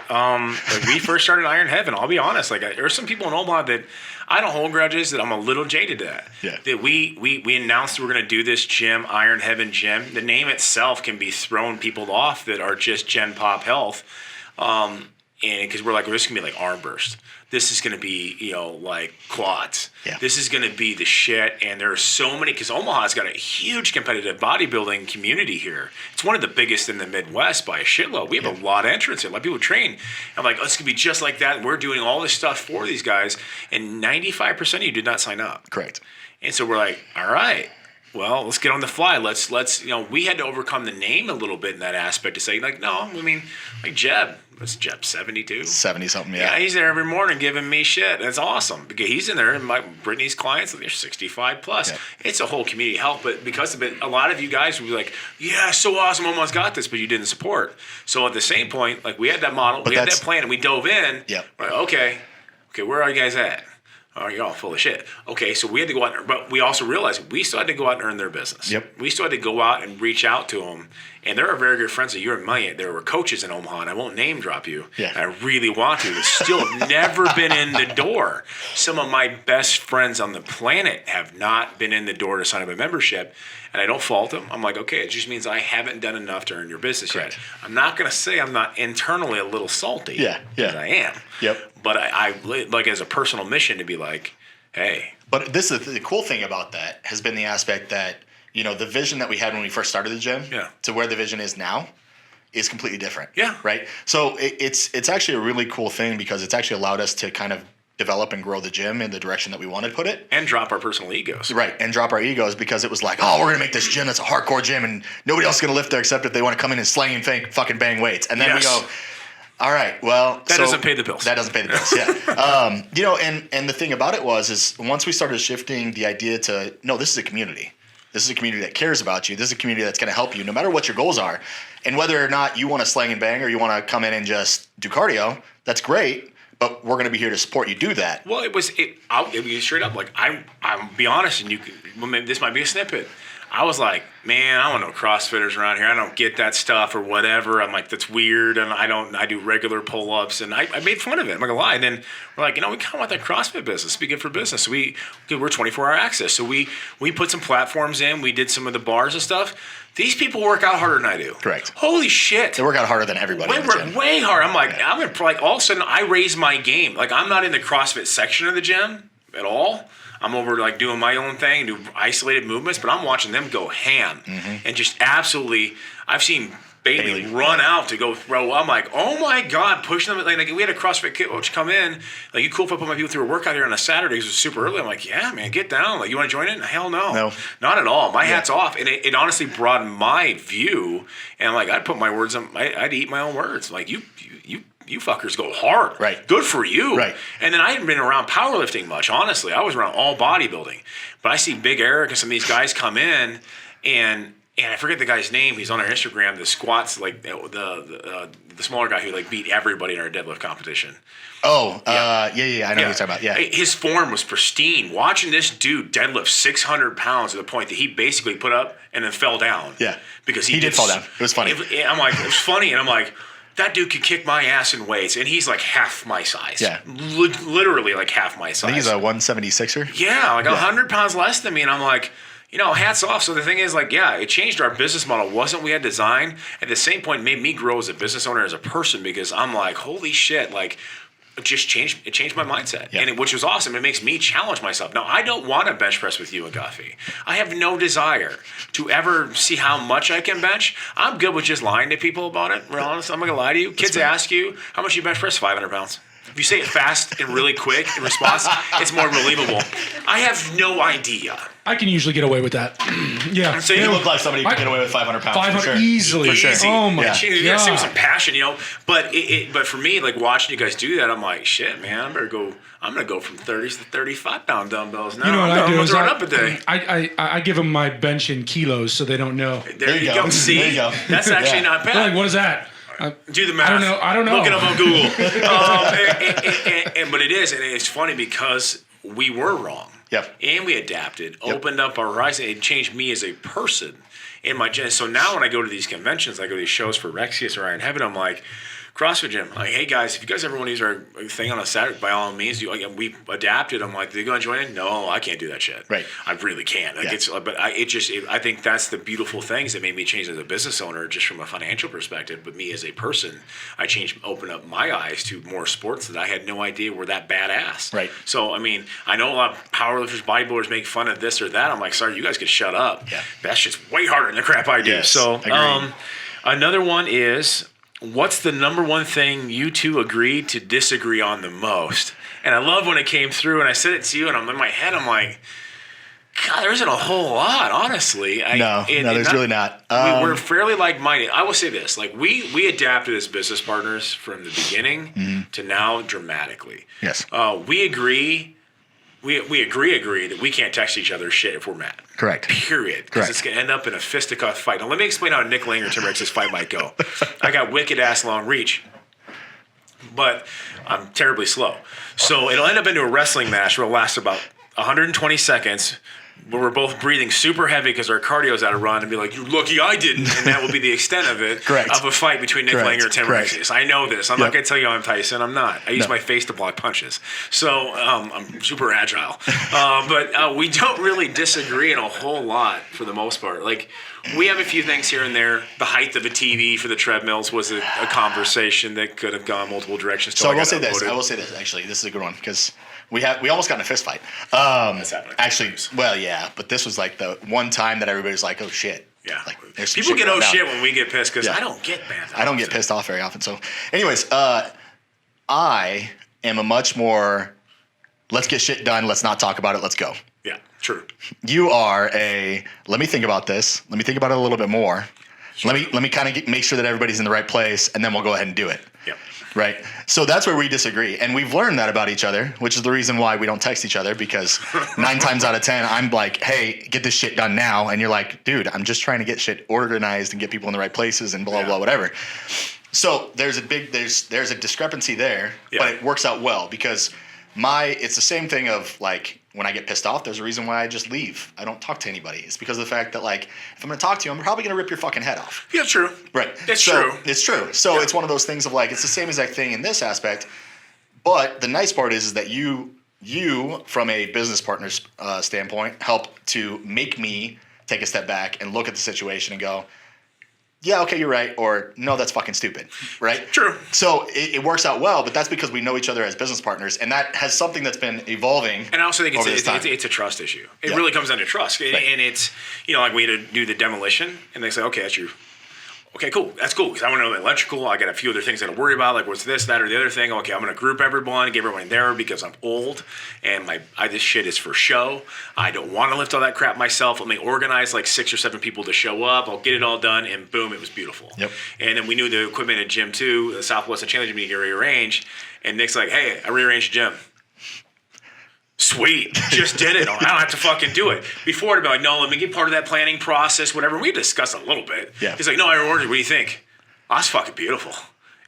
We first started Iron Heaven. I'll be honest. There are some people in Omaha that I don't hold grudges, that I'm a little jaded at. Yeah. That we announced we're going to do this gym, Iron Heaven Gym. The name itself can be thrown people off that are just Gen Pop Health. And because we're like, this is going to be like arm burst. This is going to be, like quads. Yeah. This is going to be the shit. And there are so many, because Omaha's got a huge competitive bodybuilding community here. It's one of the biggest in the Midwest by a shitload. We have a lot of entrants here. A lot of people train. I'm like, it's going to be just like that. And we're doing all this stuff for these guys. And 95% of you did not sign up. Correct. And so we're like, all right. Well, let's get on the fly. Let's we had to overcome the name a little bit in that aspect to say, Jeb. What's Jeb, 72? 70-something, Yeah, he's there every morning giving me shit. That's awesome. Because he's in there, and Brittany's clients, they're 65 plus. Yeah. It's a whole community help, but because of it, a lot of you guys will be like, yeah, so awesome, Omaha's got this, but you didn't support. So at the same point, we had that model, we had that plan, and we dove in. Yep. We're like, okay, where are you guys at? Oh, you're all full of shit. Okay, so we had to go out, but we also realized we still had to go out and earn their business. Yep. We still had to go out and reach out to them. And there are very good friends of yours and mine. There were coaches in Omaha, and I won't name drop you. Yeah. I really want to. That still have never been in the door. Some of my best friends on the planet have not been in the door to sign up a membership. And I don't fault them. I'm like, okay, it just means I haven't done enough to earn your business Correct. yet. I'm not going to say I'm not internally a little salty. Yeah. Because I am. Yep. But I like as a personal mission to be like, hey. But this is the cool thing about that has been the aspect that, the vision that we had when we first started the gym to where the vision is now is completely different. Yeah. Right. So it's actually a really cool thing because it's actually allowed us to kind of develop and grow the gym in the direction that we wanted to put it. And drop our personal egos. Right. And drop our egos because it was like, oh, we're going to make this gym that's a hardcore gym and nobody else is going to lift there except if they want to come in and slang and fucking bang weights. And then we go, all right, well. That doesn't pay the bills. That doesn't pay the bills, yeah. And the thing about it is once we started shifting the idea to, no, this is a community. This is a community that cares about you. This is a community that's going to help you no matter what your goals are. And whether or not you want to slang and bang or you want to come in and just do cardio, that's great. But we're going to be here to support you do that. Well, I'll be straight up. Like, I'll be honest, and this might be a snippet. I was like, man, I don't know CrossFitters around here. I don't get that stuff or whatever. I'm like, that's weird. And I do regular pull-ups. And I made fun of it. I'm not going to lie. And then we're like, we kind of want that CrossFit business. Be good for business. So we're 24-hour access. So we put some platforms in. We did some of the bars and stuff. These people work out harder than I do. Correct. Holy shit. They work out harder than everybody. They work way hard. I'm like, I'm going to, like, all of a sudden I raise my game. Like, I'm not in the CrossFit section of the gym at all. I'm over like doing my own thing, do isolated movements, but I'm watching them go ham and just absolutely. I've seen Bailey run out to go throw. I'm like, oh my god, pushing them. Like we had a CrossFit coach come in. Like, you cool if I put my people through a workout here on a Saturday? It was super early. I'm like, yeah, man, get down. Like, you want to join in? Hell no, not at all. My hat's off, and it honestly broadened my view. And like, I'd put my words on. I'd eat my own words. Like you fuckers go hard. Right. Good for you. Right. And then I hadn't been around powerlifting much, honestly. I was around all bodybuilding. But I see Big Eric and some of these guys come in, and I forget the guy's name. He's on our Instagram. The squats, like the smaller guy who like beat everybody in our deadlift competition. Oh, yeah. I know who you're talking about. Yeah. His form was pristine. Watching this dude deadlift 600 pounds to the point that he basically put up and then fell down. Yeah. Because he did fall down. It was funny. I'm like, it was funny, and I'm like, that dude could kick my ass in weights, and he's like half my size. Yeah. Literally like half my size. I think he's a 176er. Yeah, like 100 pounds less than me, and I'm like, hats off. So the thing is, like, yeah, it changed our business model. It wasn't we had designed. At the same point, it made me grow as a business owner, as a person, because I'm like, holy shit, like, it changed my mindset, and which was awesome. It makes me challenge myself. Now, I don't want to bench press with you and Guffey. I have no desire to ever see how much I can bench. I'm good with just lying to people about it. Real honest, I'm not gonna lie to you. Kids ask you how much you bench press, 500 pounds. If you say it fast and really quick in response, it's more believable. I have no idea. I can usually get away with that. Yeah. So You look like somebody who can get away with 500 pounds. 500 for sure. easily. For sure. Oh my Yeah. god. You gotta see with some passion, But but for me, like watching you guys do that, I'm like, shit, man, I'm gonna go from 30s to 35-pound dumbbells now. You know what I do I'm is throwing up a day. I give them my bench in kilos so they don't know. There you go. See, There you go. that's actually not bad. They're like, what is that? Do the math. I don't know. Look it up on Google. But it is, and it's funny because we were wrong. Yep. And we adapted, opened up our horizon. It changed me as a person in my gen. So now when I go to these conventions, I go to these shows for Rexius or Iron Heaven, I'm like, CrossFit Gym. Like, hey guys, if you guys ever want to use our thing on a Saturday, by all means, we adapted. I'm like, they gonna join in? No, I can't do that shit. Right. I really can't. Like, I think that's the beautiful things that made me change as a business owner, just from a financial perspective. But me as a person, I opened up my eyes to more sports that I had no idea were that badass. Right. So I mean, I know a lot of powerlifters, bodybuilders make fun of this or that. I'm like, sorry, you guys can shut up. Yeah. That's just way harder than the crap I do. Yes, So agreed. Another one is, what's the number one thing you two agreed to disagree on the most? And I love when it came through, and I said it to you, and I'm in my head, I'm like, God, there isn't a whole lot, honestly. There's really not. We're fairly like-minded. I will say this: like we adapted as business partners from the beginning to now dramatically. Yes. We agree. We agree that we can't text each other shit if we're mad. Correct. Period. Because Correct. it's going to end up in a fisticuff fight. Now, let me explain how Nick Langer and Tim Rex's fight might go. I got wicked-ass long reach. but I'm terribly slow. So it'll end up into a wrestling match where it'll last about 120 seconds. Where we're both breathing super heavy because our cardio's out of run, and be like, "You're lucky I didn't," and that will be the extent of it. Correct. Of a fight between Nick Langer and Tim Rexius. I know this. I'm not going to tell you I'm Tyson. I'm not. I use my face to block punches, so I'm super agile. But we don't really disagree in a whole lot for the most part. Like, we have a few things here and there. The height of a TV for the treadmills was a conversation that could have gone multiple directions. So I will say this. Actually, this is a good one because we almost got in a fist fight. Actually, well, yeah, but this was like the one time that everybody's like, "Oh shit." Yeah. Like, people get shit when we get pissed because I don't get mad. I don't get pissed off very often. So, anyways, I am a much more let's get shit done. Let's not talk about it. Let's go. Yeah, true. You are let me think about this. Let me think about it a little bit more. Sure. Let me kind of make sure that everybody's in the right place, and then we'll go ahead and do it. Yep. Right. So that's where we disagree. And we've learned that about each other, which is the reason why we don't text each other, because 9 times out of 10, I'm like, "Hey, get this shit done now." And you're like, "Dude, I'm just trying to get shit organized and get people in the right places and blah, blah, whatever." So there's a discrepancy there, but it works out well because it's the same thing of like, when I get pissed off, there's a reason why I just leave. I don't talk to anybody. It's because of the fact that, like, if I'm going to talk to you, I'm probably going to rip your fucking head off. Yeah, true. Right. It's true. It's true. So it's one of those things of like, it's the same exact thing in this aspect. But the nice part is that you from a business partner's standpoint, help to make me take a step back and look at the situation and go, "Yeah, okay, you're right," or "No, that's fucking stupid," right? True. So it works out well, but that's because we know each other as business partners, and that has something that's been evolving. And I also think it's a trust issue. It really comes down to trust, and it's like we had to do the demolition, and they say, "Okay, that's you." Okay, cool. That's cool because I want to know the electrical. I got a few other things I got to worry about, like what's this, that, or the other thing. Okay, I'm going to group everyone, get everyone there because I'm old and this shit is for show. I don't want to lift all that crap myself. Let me organize like 6 or 7 people to show up. I'll get it all done, and boom, it was beautiful. Yep. And then we knew the equipment at gym too, the Southwestern Challenge meeting, rearranged. And Nick's like, "Hey, I rearranged the gym." Sweet, just did it. I don't have to fucking do it. Before it'd be like, "No, let me get part of that planning process, whatever." We discussed a little bit. Yeah. He's like, "No, I ordered. What do you think?" "Oh, that's fucking beautiful,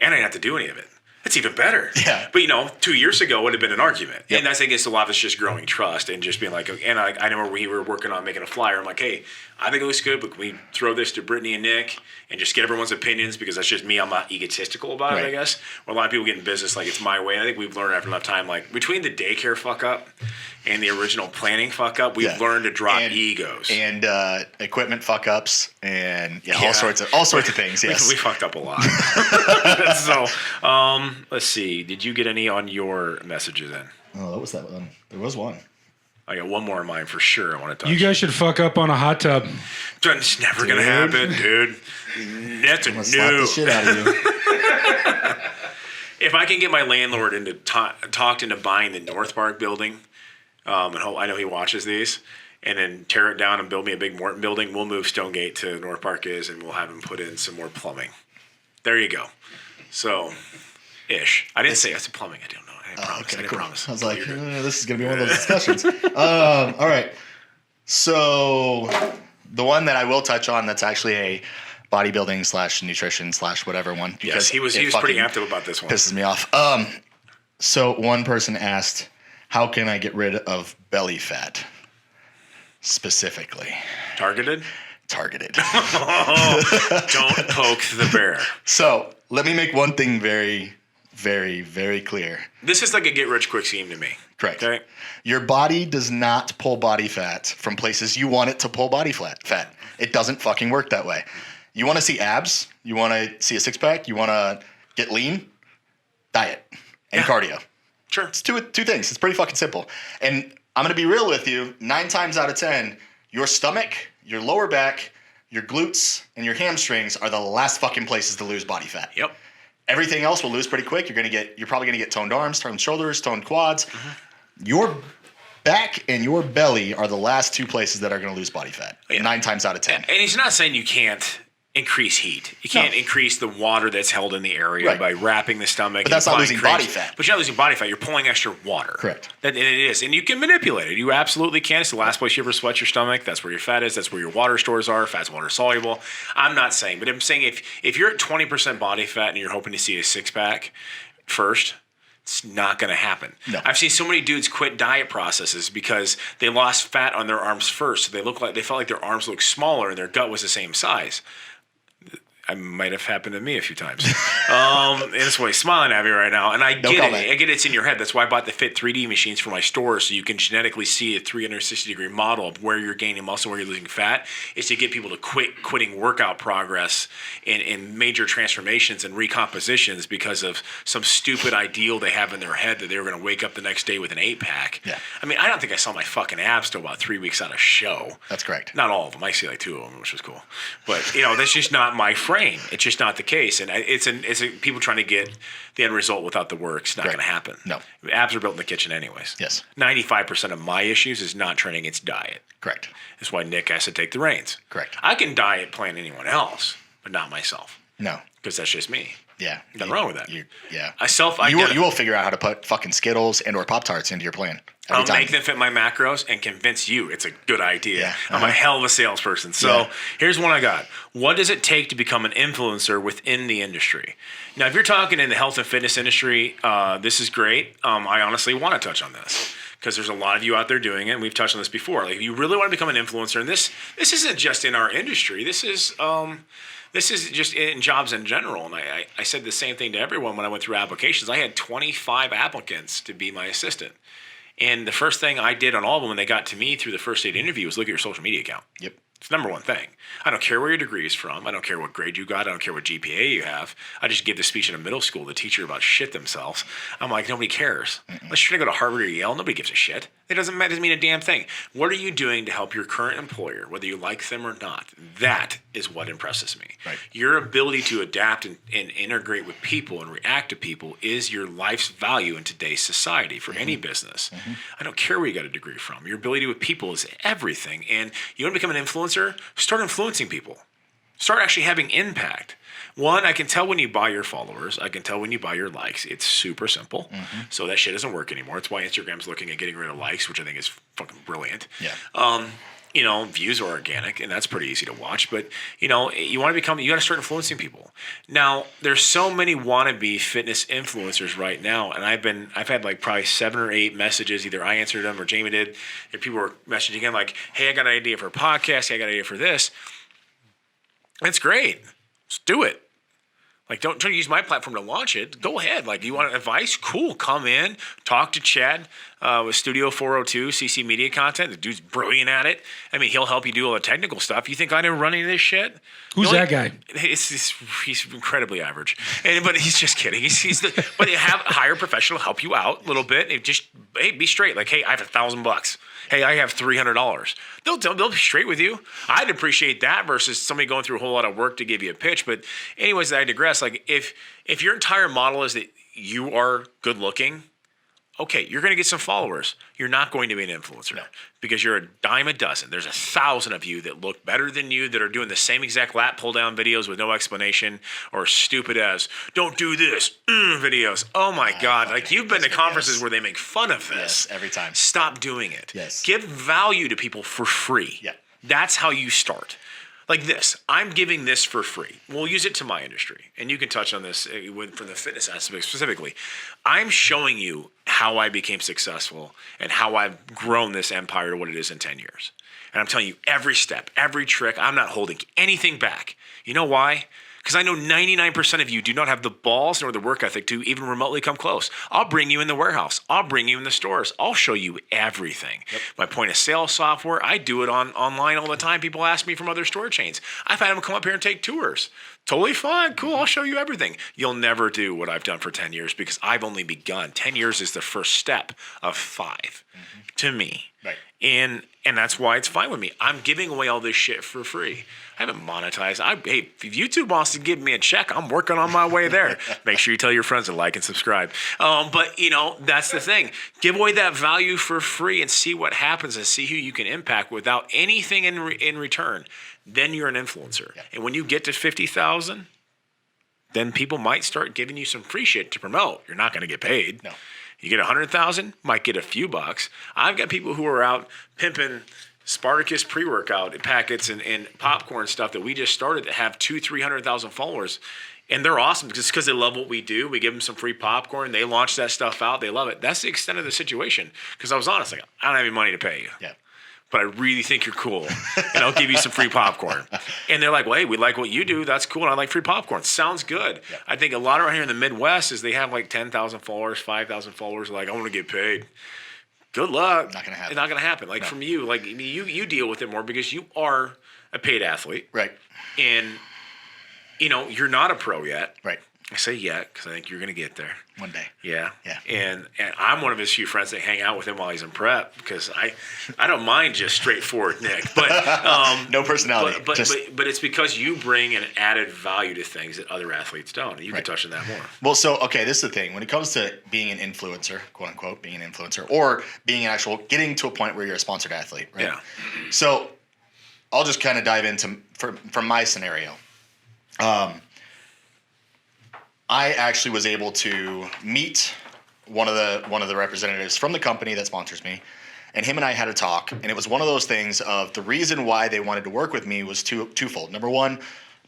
and I didn't have to do any of it. That's even better." Yeah. But 2 years ago would have been an argument, and I think it's a lot of it's just growing trust and just being like, and I know we were working on making a flyer. I'm like, "Hey, I think it looks good, but can we throw this to Brittany and Nick and just get everyone's opinions?" Because that's just me. I'm not egotistical about it, I guess. Where a lot of people get in business like it's my way. And I think we've learned after enough time, like between the daycare fuck up and the original planning fuck up, we've learned to drop egos and equipment fuck ups and all sorts of things. Yes, we fucked up a lot. So let's see. Did you get any on your messages in? Oh, that was that one. There was one. I got one more in mind for sure. I want to touch. You guys should fuck up on a hot tub. It's never gonna happen, dude. That's a no. Slap the shit out of you. If I can get my landlord talked into buying the North Park building, and I know he watches these, and then tear it down and build me a big Morton building, we'll move Stonegate to North Park and we'll have him put in some more plumbing. There you go. So, ish. I didn't say it's plumbing. I don't know. I didn't promise. I was like, this is going to be one of those discussions. All right. So the one that I will touch on that's actually a bodybuilding / nutrition / whatever one. Yes, he was pretty active about this one. Pisses me off. So one person asked, "How can I get rid of belly fat?" Specifically. Targeted. Don't poke the bear. So let me make one thing very, very, very clear. This is like a get-rich-quick scheme to me. Correct. Okay? Your body does not pull body fat from places you want it to pull body fat. It doesn't fucking work that way. You want to see abs? You want to see a six-pack? You want to get lean? Diet and cardio. Sure. It's two things. It's pretty fucking simple. And I'm going to be real with you. 9 times out of 10, your stomach, your lower back, your glutes, and your hamstrings are the last fucking places to lose body fat. Yep. Everything else will lose pretty quick. You're probably gonna get toned arms, toned shoulders, toned quads. Mm-hmm. Your back and your belly are the last 2 places that are gonna lose body fat. 9 times out of 10. And he's not saying you can't increase heat. You can't increase the water that's held in the area by wrapping the stomach. But that's not losing body fat. But you're not losing body fat. You're pulling extra water. Correct. And it is. And you can manipulate it. You absolutely can. It's the last place you ever sweat your stomach. That's where your fat is. That's where your water stores are. Fat's water soluble. I'm not saying. But I'm saying if you're at 20% body fat and you're hoping to see a 6-pack, first, it's not going to happen. No. I've seen so many dudes quit diet processes because they lost fat on their arms first. So they felt like their arms looked smaller and their gut was the same size. I might have happened to me a few times. And that's why he's smiling at me right now. And I get it. I get it's in your head. That's why I bought the Fit 3D machines for my store, so you can genetically see a 360-degree model of where you're gaining muscle, where you're losing fat. Is to get people to quitting workout progress in major transformations and recompositions because of some stupid ideal they have in their head that they were going to wake up the next day with an 8-pack. Yeah. I mean, I don't think I saw my fucking abs till about 3 weeks out of show. That's correct. Not all of them. I see like 2 of them, which was cool. But that's just not my frame. It's just not the case, and it's people trying to get the end result without the work. It's not going to happen. No, abs are built in the kitchen, anyways. Yes, 95% of my issues is not training; it's diet. Correct. That's why Nick has to take the reins. Correct. I can diet plan anyone else, but not myself. No, because that's just me. Yeah, nothing wrong with that. Yeah, you will figure out how to put fucking Skittles and or Pop-Tarts into your plan. I'll make them fit my macros and convince you it's a good idea. Yeah. I'm a hell of a salesperson. So here's one I got. What does it take to become an influencer within the industry? Now, if you're talking in the health and fitness industry, this is great. I honestly want to touch on this because there's a lot of you out there doing it, and we've touched on this before. Like, if you really want to become an influencer, and this isn't just in our industry. This is just in jobs in general. And I said the same thing to everyone when I went through applications. I had 25 applicants to be my assistant. And the first thing I did on all of them when they got to me through the first aid interview was look at your social media account. Yep. It's the number one thing. I don't care where your degree is from. I don't care what grade you got. I don't care what GPA you have. I just give the speech in a middle school to teach you about shit themselves. I'm like, nobody cares. Unless you're going to go to Harvard or Yale, nobody gives a shit. It doesn't mean a damn thing. What are you doing to help your current employer, whether you like them or not? That is what impresses me. Right. Your ability to adapt and integrate with people and react to people is your life's value in today's society for any business. I don't care where you got a degree from. Your ability with people is everything. And you want to become an influencer? Start influencing people. Start actually having impact. One, I can tell when you buy your followers. I can tell when you buy your likes. It's super simple. So that shit doesn't work anymore. It's why Instagram's looking at getting rid of likes, which I think is fucking brilliant. Yeah. Views are organic, and that's pretty easy to watch. But, you want to got to start influencing people. Now, there's so many wannabe fitness influencers right now, and I've had like probably 7 or 8 messages. Either I answered them or Jamie did. And people were messaging in like, hey, I got an idea for a podcast. Hey, I got an idea for this. That's great. Let's do it. Like, don't try to use my platform to launch it. Go ahead. Like, you want advice? Cool. Come in. Talk to Chad with Studio 402, CC Media Content. The dude's brilliant at it. I mean, he'll help you do all the technical stuff. You think I never run any of this shit? Who's that guy? He's incredibly average. But he's just kidding. But you hire a professional to help you out a little bit. And just, hey, be straight. Like, hey, I have $1,000. Hey, I have $300. They'll be straight with you. I'd appreciate that versus somebody going through a whole lot of work to give you a pitch. But anyways, I digress. Like, if your entire model is that you are good looking, okay, you're going to get some followers. You're not going to be an influencer because you're a dime a dozen. There's 1,000 of you that look better than you that are doing the same exact lat pull down videos with no explanation or stupid as don't do this videos. Oh my God. Like, you've been to conferences where they make fun of this. Yes, every time. Stop doing it. Yes. Give value to people for free. Yeah. That's how you start. Like this, I'm giving this for free. We'll use it to my industry, and you can touch on this from the fitness aspect specifically. I'm showing you how I became successful and how I've grown this empire to what it is in 10 years. And I'm telling you every step, every trick. I'm not holding anything back. You know why? Because I know 99% of you do not have the balls nor the work ethic to even remotely come close. I'll bring you in the warehouse. I'll bring you in the stores. I'll show you everything. Yep. My point of sale software, I do it online all the time. People ask me from other store chains. I've had them come up here and take tours. Totally fine. Cool. I'll show you everything. You'll never do what I've done for 10 years because I've only begun. 10 years is the first step of 5 to me. Right. And that's why it's fine with me. I'm giving away all this shit for free. I haven't monetized. Hey, if YouTube wants to give me a check, I'm working on my way there. Make sure you tell your friends to like and subscribe. But, that's the thing. Give away that value for free and see what happens and see who you can impact without anything in return. Then you're an influencer. Yeah. And when you get to 50,000, then people might start giving you some free shit to promote. You're not going to get paid. No. You get 100,000, might get a few bucks. I've got people who are out pimping Spartacus pre-workout packets and popcorn stuff that we just started that have 200,000-300,000 followers And they're awesome just because they love what we do. We give them some free popcorn. They launch that stuff out. They love it. That's the extent of the situation. Because I was honest, like, I don't have any money to pay you. Yeah. But I really think you're cool, and I'll give you some free popcorn. And they're like, well, hey, we like what you do. That's cool, and I like free popcorn. Sounds good. Yeah. I think a lot around here in the Midwest is they have like 10,000 followers, 5,000 followers. Like, I want to get paid. Good luck. Not gonna happen. It's not going to happen. Like, No. from you, like, you deal with it more because you are a paid athlete. Right. And, you're not a pro yet. Right. I say yet because I think you're going to get there. One day. Yeah. Yeah. And I'm one of his few friends that hang out with him while he's in prep because I don't mind just straightforward Nick. But No personality. but it's because you bring an added value to things that other athletes don't. And you can touch on that more. Well, so, okay, this is the thing. When it comes to being an influencer, quote unquote, being an influencer, or being an actual, getting to a point where you're a sponsored athlete, right? Yeah. So I'll just kind of dive into, from my scenario. I actually was able to meet one of the representatives from the company that sponsors me, and him and I had a talk, and it was one of those things of the reason why they wanted to work with me was twofold. Number one,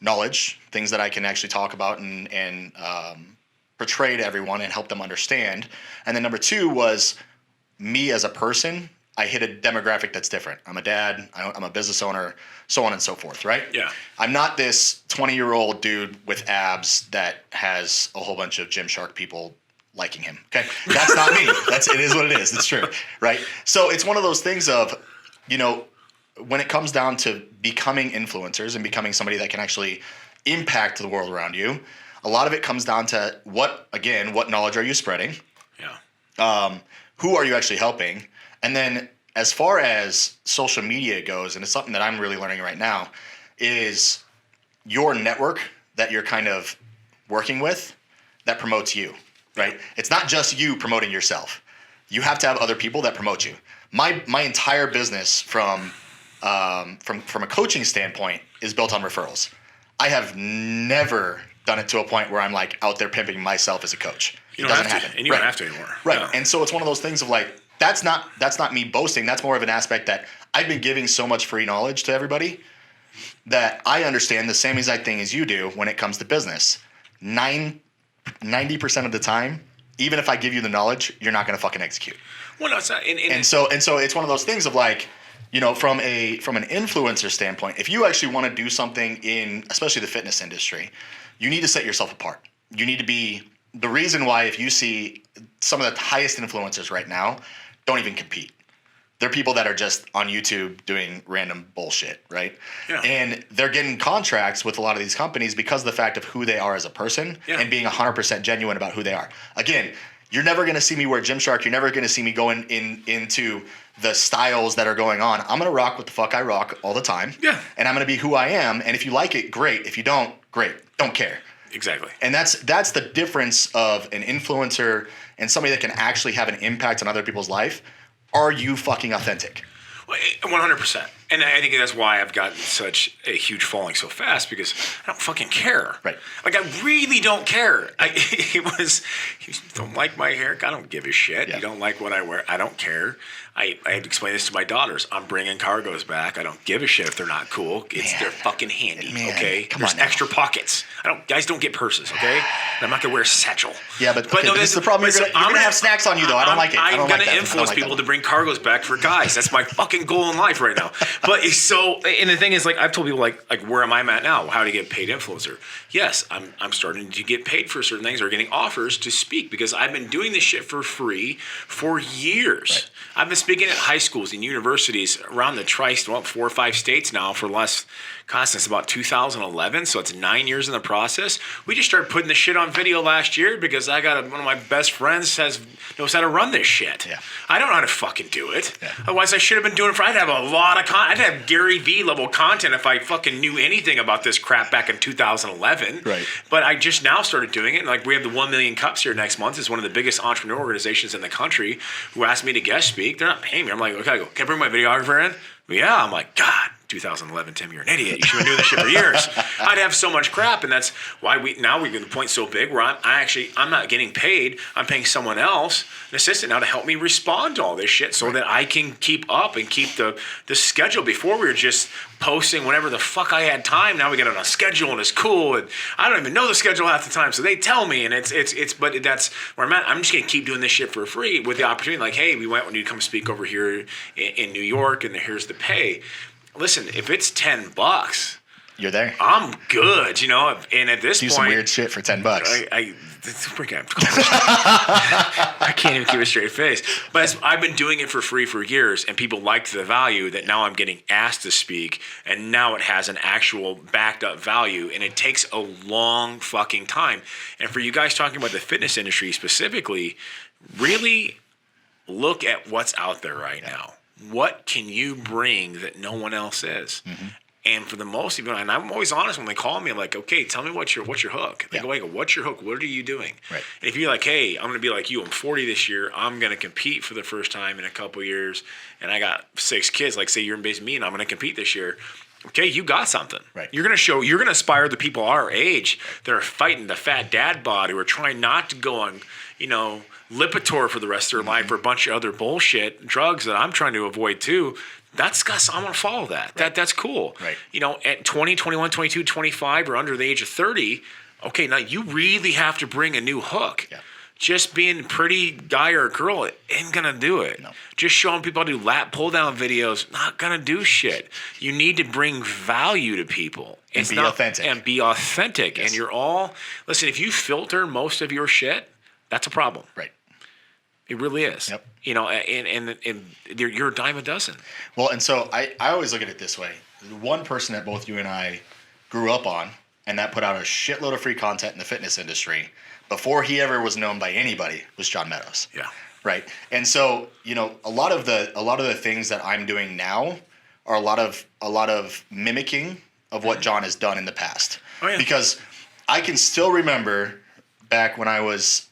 knowledge, things that I can actually talk about and portray to everyone and help them understand. And then number two was me as a person. I hit a demographic that's different. I'm a dad. I'm a business owner, so on and so forth, right? Yeah. I'm not this 20-year-old dude with abs that has a whole bunch of Gymshark people liking him, okay? That's not me. It is what it is. It's true, right? So it's one of those things of, when it comes down to becoming influencers and becoming somebody that can actually impact the world around you, a lot of it comes down to what knowledge are you spreading? Yeah. Who are you actually helping? And then as far as social media goes, and it's something that I'm really learning right now, is your network that you're kind of working with that promotes you, right? It's not just you promoting yourself. You have to have other people that promote you. My entire business from a coaching standpoint is built on referrals. I have never done it to a point where I'm like out there pimping myself as a coach. You don't have to, and you don't have to anymore. Right. No. And so it's one of those things of like, that's not me boasting. That's more of an aspect that I've been giving so much free knowledge to everybody that I understand the same exact thing as you do when it comes to business. 90% of the time, even if I give you the knowledge, you're not going to fucking execute. Well, no, it's not. And so it's one of those things of like, from an influencer standpoint, if you actually want to do something in, especially the fitness industry, you need to set yourself apart. You need to be the reason why. If you see some of the highest influencers right now, don't even compete. They're people that are just on YouTube doing random bullshit, right? Yeah. And they're getting contracts with a lot of these companies because of the fact of who they are as a person and being 100% genuine about who they are. Again, you're never going to see me wear Gymshark. You're never going to see me going into the styles that are going on. I'm going to rock what the fuck I rock all the time. Yeah. And I'm going to be who I am. And if you like it, great. If you don't, great. Don't care. Exactly. And that's the difference of an influencer and somebody that can actually have an impact on other people's life. Are you fucking authentic? 100%. And I think that's why I've gotten such a huge following so fast, because I don't fucking care. Right. Like, I really don't care. You don't like my hair? I don't give a shit. Yeah. You don't like what I wear? I don't care. I had to explain this to my daughters. I'm bringing cargos back. I don't give a shit if they're not cool. They're fucking handy, okay? Come There's on now. extra pockets. Guys don't get purses, okay? And I'm not going to wear a satchel. Yeah, but this is the problem. You're gonna have snacks on you, though. I don't like it. I'm going to influence people to bring cargos back for guys. That's my fucking goal in life right now. But and the thing is, like, I've told people, like where am I at now? How to get paid influencer? Yes, I'm starting to get paid for certain things or getting offers to speak because I've been doing this shit for free for years. Right. I've been speaking at high schools and universities around the 4 or 5 states now for less cost since about 2011. So it's 9 years in the process. We just started putting this shit on video last year because I got one of my best friends knows how to run this shit. Yeah. I don't know how to fucking do it. Yeah. Otherwise, I should have been doing it I'd have a lot of I'd have Gary V level content if I fucking knew anything about this crap back in 2011. Right. But I just now started doing it. And like, we have the 1 Million Cups here next month. It's one of the biggest entrepreneur organizations in the country who asked me to guest speak. They're not paying me. I'm like, okay, can I bring my videographer in? Yeah. I'm like, God 2011, Tim, you're an idiot. You should have been doing this shit for years. I'd have so much crap, and that's why we get the point so big where I'm not getting paid. I'm paying someone else, an assistant now, to help me respond to all this shit so that I can keep up and keep the schedule. Before we were just posting whenever the fuck I had time. Now we get on a schedule and it's cool, and I don't even know the schedule half the time, so they tell me, and but that's where I'm at. I'm just gonna keep doing this shit for free with the opportunity. Like, hey, we want you to come speak over here in New York, and here's the pay. Listen, if it's $10, you're there. I'm good, And at this Do point, some weird shit for $10. I can't even keep a straight face. But I've been doing it for free for years, and people liked the value that now I'm getting asked to speak, and now it has an actual backed up value, and it takes a long fucking time. And for you guys talking about the fitness industry specifically, really look at what's out there right now. What can you bring that no one else is? Mm-hmm. And for the most of you, and I'm always honest when they call me, I'm like, okay, tell me what's your hook? They go, what's your hook? What are you doing? Right. And if you're like, hey, I'm going to be like you, I'm 40 this year, I'm going to compete for the first time in a couple years, and I got 6 kids, like say you're in base me, and I'm going to compete this year. Okay, you got something. Right. You're going to inspire the people our age that are fighting the fat dad bod, who are trying not to go on, Lipitor for the rest of their life, or a bunch of other bullshit drugs that I'm trying to avoid too. I'm going to follow that. Right. That's cool. Right. At 20, 21, 22, 25, or under the age of 30, okay, now you really have to bring a new hook. Yeah. Just being a pretty guy or girl ain't going to do it. No. Just showing people how to do lat pull-down videos, not going to do shit. You need to bring value to people. And be authentic. And be authentic. Yes. And listen, if you filter most of your shit, that's a problem. Right. It really is. Yep. And you're a dime a dozen. Well, and so I always look at it this way. One person that both you and I grew up on, and that put out a shitload of free content in the fitness industry before he ever was known by anybody, was John Meadows. Yeah. Right. And so, a lot of the things that I'm doing now are a lot of mimicking of what John has done in the past. Oh, yeah. Because I can still remember back when I was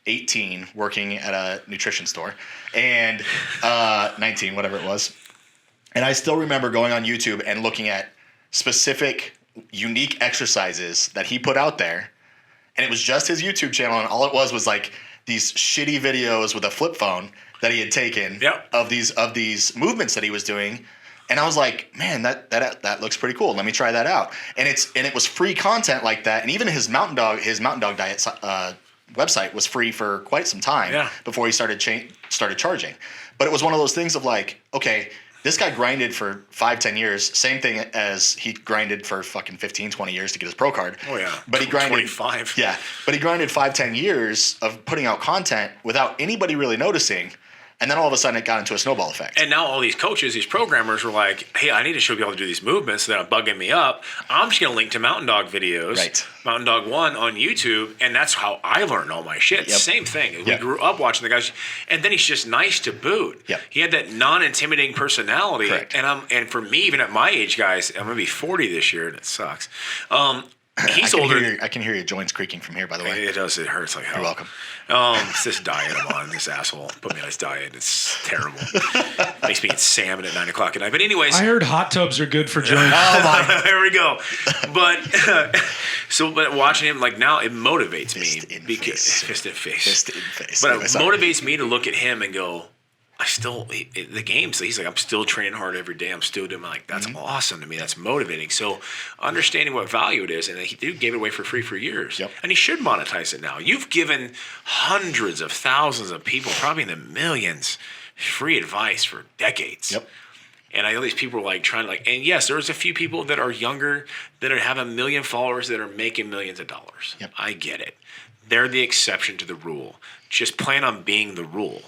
18 working at a nutrition store, and 19, whatever it was. And I still remember going on YouTube and looking at specific unique exercises that he put out there. And it was just his YouTube channel, and all it was like these shitty videos with a flip phone that he had taken of these movements that he was doing. And I was like, man, that looks pretty cool. Let me try that out. And it was free content like that. And even his Mountain Dog diet website was free for quite some time before he started charging. But it was one of those things of like, okay, this guy grinded for 5-10 years, same thing as he grinded for fucking 15-20 years to get his pro card. Oh yeah. But he grinded 25. Yeah. But he grinded 5-10 years of putting out content without anybody really noticing. And then all of a sudden it got into a snowball effect. And now all these coaches, these programmers were like, hey, I need to show people how to do these movements that are bugging me up. I'm just going to link to Mountain Dog videos, right. Mountain Dog 1 on YouTube, and that's how I learned all my shit. Yep. Same thing. We Yep. grew up watching the guys, and then he's just nice to boot. Yep. He had that non-intimidating personality. Correct. And for me, even at my age, guys, I'm going to be 40 this year, and it sucks. He's older. I can hear your joints creaking from here, by the way. It does. It hurts like hell. You're welcome. It's this diet I'm on. This asshole put me on this diet. It's terrible. Makes me eat salmon at 9 o'clock at night. But anyways, I heard hot tubs are good for joints. oh my! There we go. But but watching him like now, it motivates me. Fist in face. But it motivates me to look at him and go, the game. So he's like, I'm still training hard every day. I'm still doing like, that's awesome to me. That's motivating. So understanding what value it is, and he gave it away for free for years. Yep. And he should monetize it now. You've given hundreds of thousands of people, probably in the millions, free advice for decades. Yep. And I know these people are like trying to and yes, there's a few people that are younger that have 1 million followers that are making millions of dollars. Yep. I get it. They're the exception to the rule. Just plan on being the rule.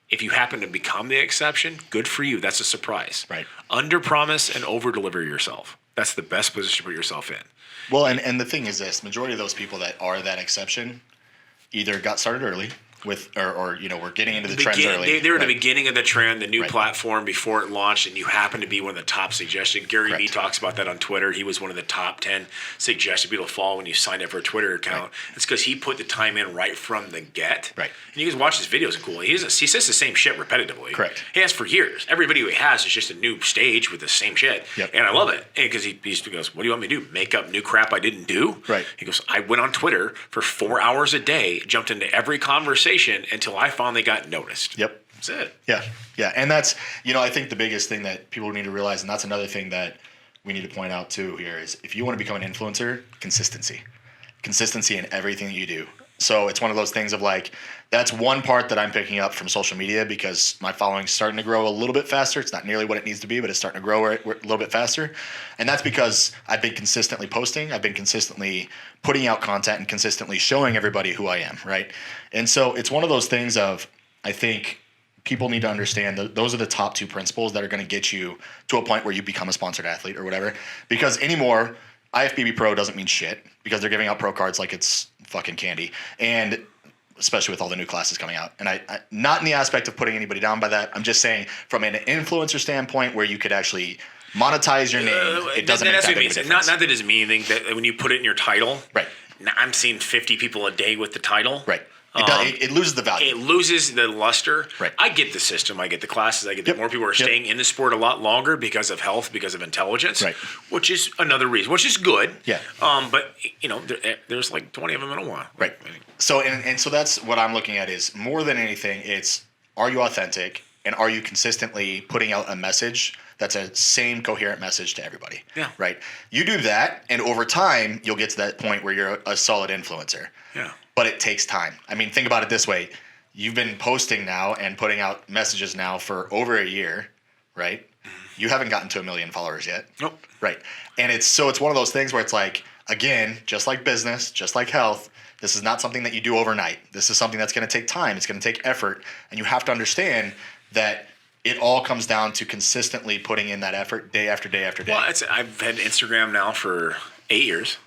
If you happen to become the exception, good for you. That's a surprise. Right. Under promise and over deliver yourself. That's the best position to put yourself in. Well, and the thing is this, majority of those people that are that exception either got started early with, or we're getting into the trends early. They were Right. the beginning of the trend, the new Right. platform before it launched, and you happen to be one of the top suggested. Gary Vee Correct. talks about that on Twitter. He was one of the top 10 suggested people to follow when you signed up for a Twitter account. Right. It's because he put the time in right from the get. Right. And you guys watch his videos and cool. He says the same shit repetitively. Correct. He has for years. Every video he has is just a new stage with the same shit. Yep. And I love it. Because he goes, what do you want me to do? Make up new crap I didn't do? Right. He goes, I went on Twitter for 4 hours a day, jumped into every conversation until I finally got noticed. Yep. That's it. Yeah. And that's, I think the biggest thing that people need to realize, and that's another thing that we need to point out too here, is if you want to become an influencer, consistency in everything that you do. So it's one of those things of like, that's one part that I'm picking up from social media because my following's starting to grow a little bit faster. It's not nearly what it needs to be, but it's starting to grow a little bit faster. And that's because I've been consistently posting. I've been consistently putting out content and consistently showing everybody who I am, right? And so it's one of those things of, I think people need to understand that those are the top two principles that are going to get you to a point where you become a sponsored athlete or whatever. Because anymore, IFBB Pro doesn't mean shit because they're giving out pro cards like it's fucking candy. And especially with all the new classes coming out. And I not in the aspect of putting anybody down by that. I'm just saying from an influencer standpoint where you could actually monetize your name, it doesn't make that big of a difference. Not that it doesn't mean anything that when you put it in your title. Right. Now, I'm seeing 50 people a day with the title. Right. It loses the value. It loses the luster. Right. I get the system. I get the classes. I get that more people are staying in the sport a lot longer because of health, because of intelligence. Right. Which is another reason, which is good. Yeah. But there's like 20 of them in a while. Right. So and so that's what I'm looking at is more than anything, it's are you authentic and are you consistently putting out a message that's a same coherent message to everybody? Yeah. Right. You do that, and over time, you'll get to that point where you're a solid influencer. Yeah. But it takes time. I mean, think about it this way. You've been posting now and putting out messages now for over a year, right? You haven't gotten to 1 million followers yet. Nope. Right. And it's one of those things where it's like, again, just like business, just like health, this is not something that you do overnight. This is something that's going to take time. It's going to take effort. And you have to understand that it all comes down to consistently putting in that effort day after day after day. Well, I've had Instagram now for 8 years.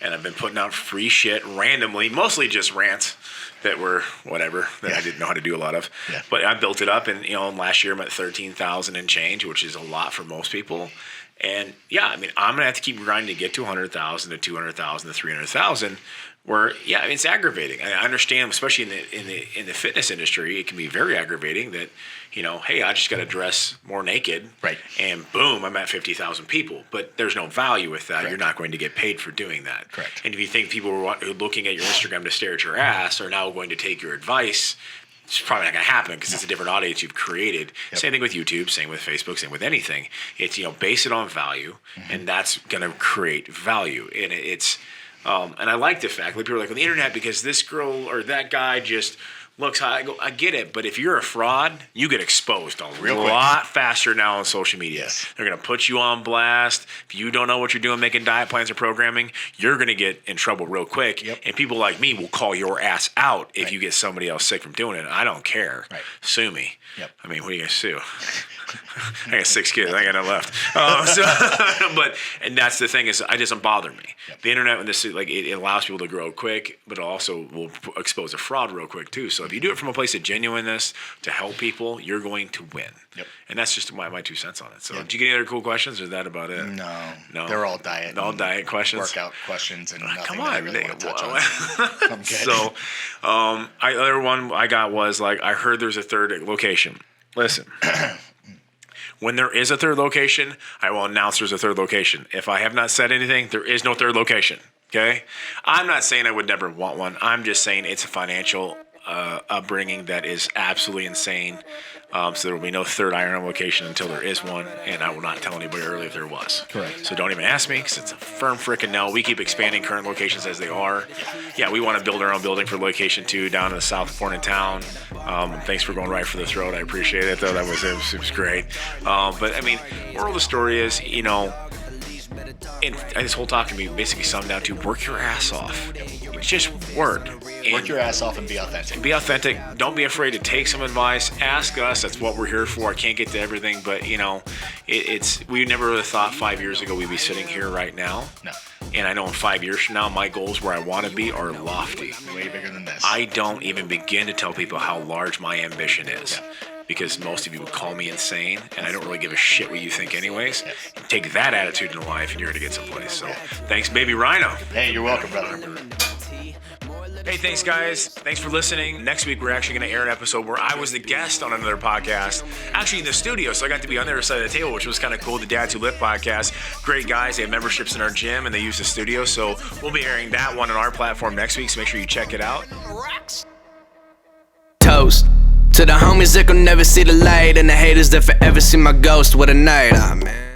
And I've been putting out free shit randomly, mostly just rants that were whatever that I didn't know how to do a lot of. Yeah. But I built it up, and last year I'm at 13,000 and change, which is a lot for most people. And yeah, I mean, I'm gonna have to keep grinding to get to 100,000, to 200,000, to 300,000. Where it's aggravating. I understand, especially in the fitness industry, it can be very aggravating that hey, I just got to dress more naked, right? And boom, I'm at 50,000 people. But there's no value with that. Correct. You're not going to get paid for doing that. Correct. And if you think people who are looking at your Instagram to stare at your ass are now going to take your advice, it's probably not going to happen because it's a different audience you've created. Yep. Same thing with YouTube, same with Facebook, same with anything. It's base it on value, and that's going to create value. And it's and I like the fact that people are like on the internet because this girl or that guy just looks hot. I go, I get it, but if you're a fraud, you get exposed a lot faster now on social media. Yes. They're going to put you on blast. If you don't know what you're doing, making diet plans or programming, you're going to get in trouble real quick. Yep. And people like me will call your ass out if Right. you get somebody else sick from doing it. I don't care. Right. Sue me. Yep. I mean, what are you going to sue? I got 6 kids. I got none left. And that's the thing is, it doesn't bother me. Yep. The internet, and this is like it allows people to grow quick, but it also will expose a fraud real quick too. So if you do it from a place of genuineness to help people, you're going to win. Yep. And that's just my 2 cents on it. So Yep. did you get any other cool questions, or is that about it? No, they're all diet. All and diet questions. workout questions, and nothing Come that I on, really want to touch on. I'm good. So, other one I got was like, I heard there's a third location. Listen, when there is a third location, I will announce there's a third location. If I have not said anything, there is no third location. Okay? I'm not saying I would never want one. I'm just saying it's a financial upbringing that is absolutely insane. So there will be no third Iron location until there is one, and I will not tell anybody early if there was. Correct. So don't even ask me, because it's a firm frickin' no. We keep expanding current locations as they are. Yeah, we want to build our own building for location 2 down in the south corner of town. Thanks for going right for the throat. I appreciate it, though. It was great. But I mean, moral of the story is, And this whole talk can be basically summed down to work your ass off. Just work. Work your ass off and be authentic. Be authentic. Don't be afraid to take some advice. Ask us. That's what we're here for. I can't get to everything, but we never really thought 5 years ago we'd be sitting here right now. No. And I know in 5 years from now, my goals where I want to be are lofty. Way bigger than this. I don't even begin to tell people how large my ambition is. Yeah. Because most of you would call me insane, and I don't really give a shit what you think anyways. Yeah. Take that attitude in life, and you're going to get someplace. So, Thanks, Baby Rhino. Hey, you're welcome, brother. Hey, thanks, guys. Thanks for listening. Next week, we're actually going to air an episode where I was the guest on another podcast, actually in the studio. So I got to be on the other side of the table, which was kind of cool. The Dads Who Lift podcast. Great guys. They have memberships in our gym, and they use the studio. So we'll be airing that one on our platform next week. So make sure you check it out. Toast to the homies that could never see the light, and the haters that forever see my ghost. What a night, man.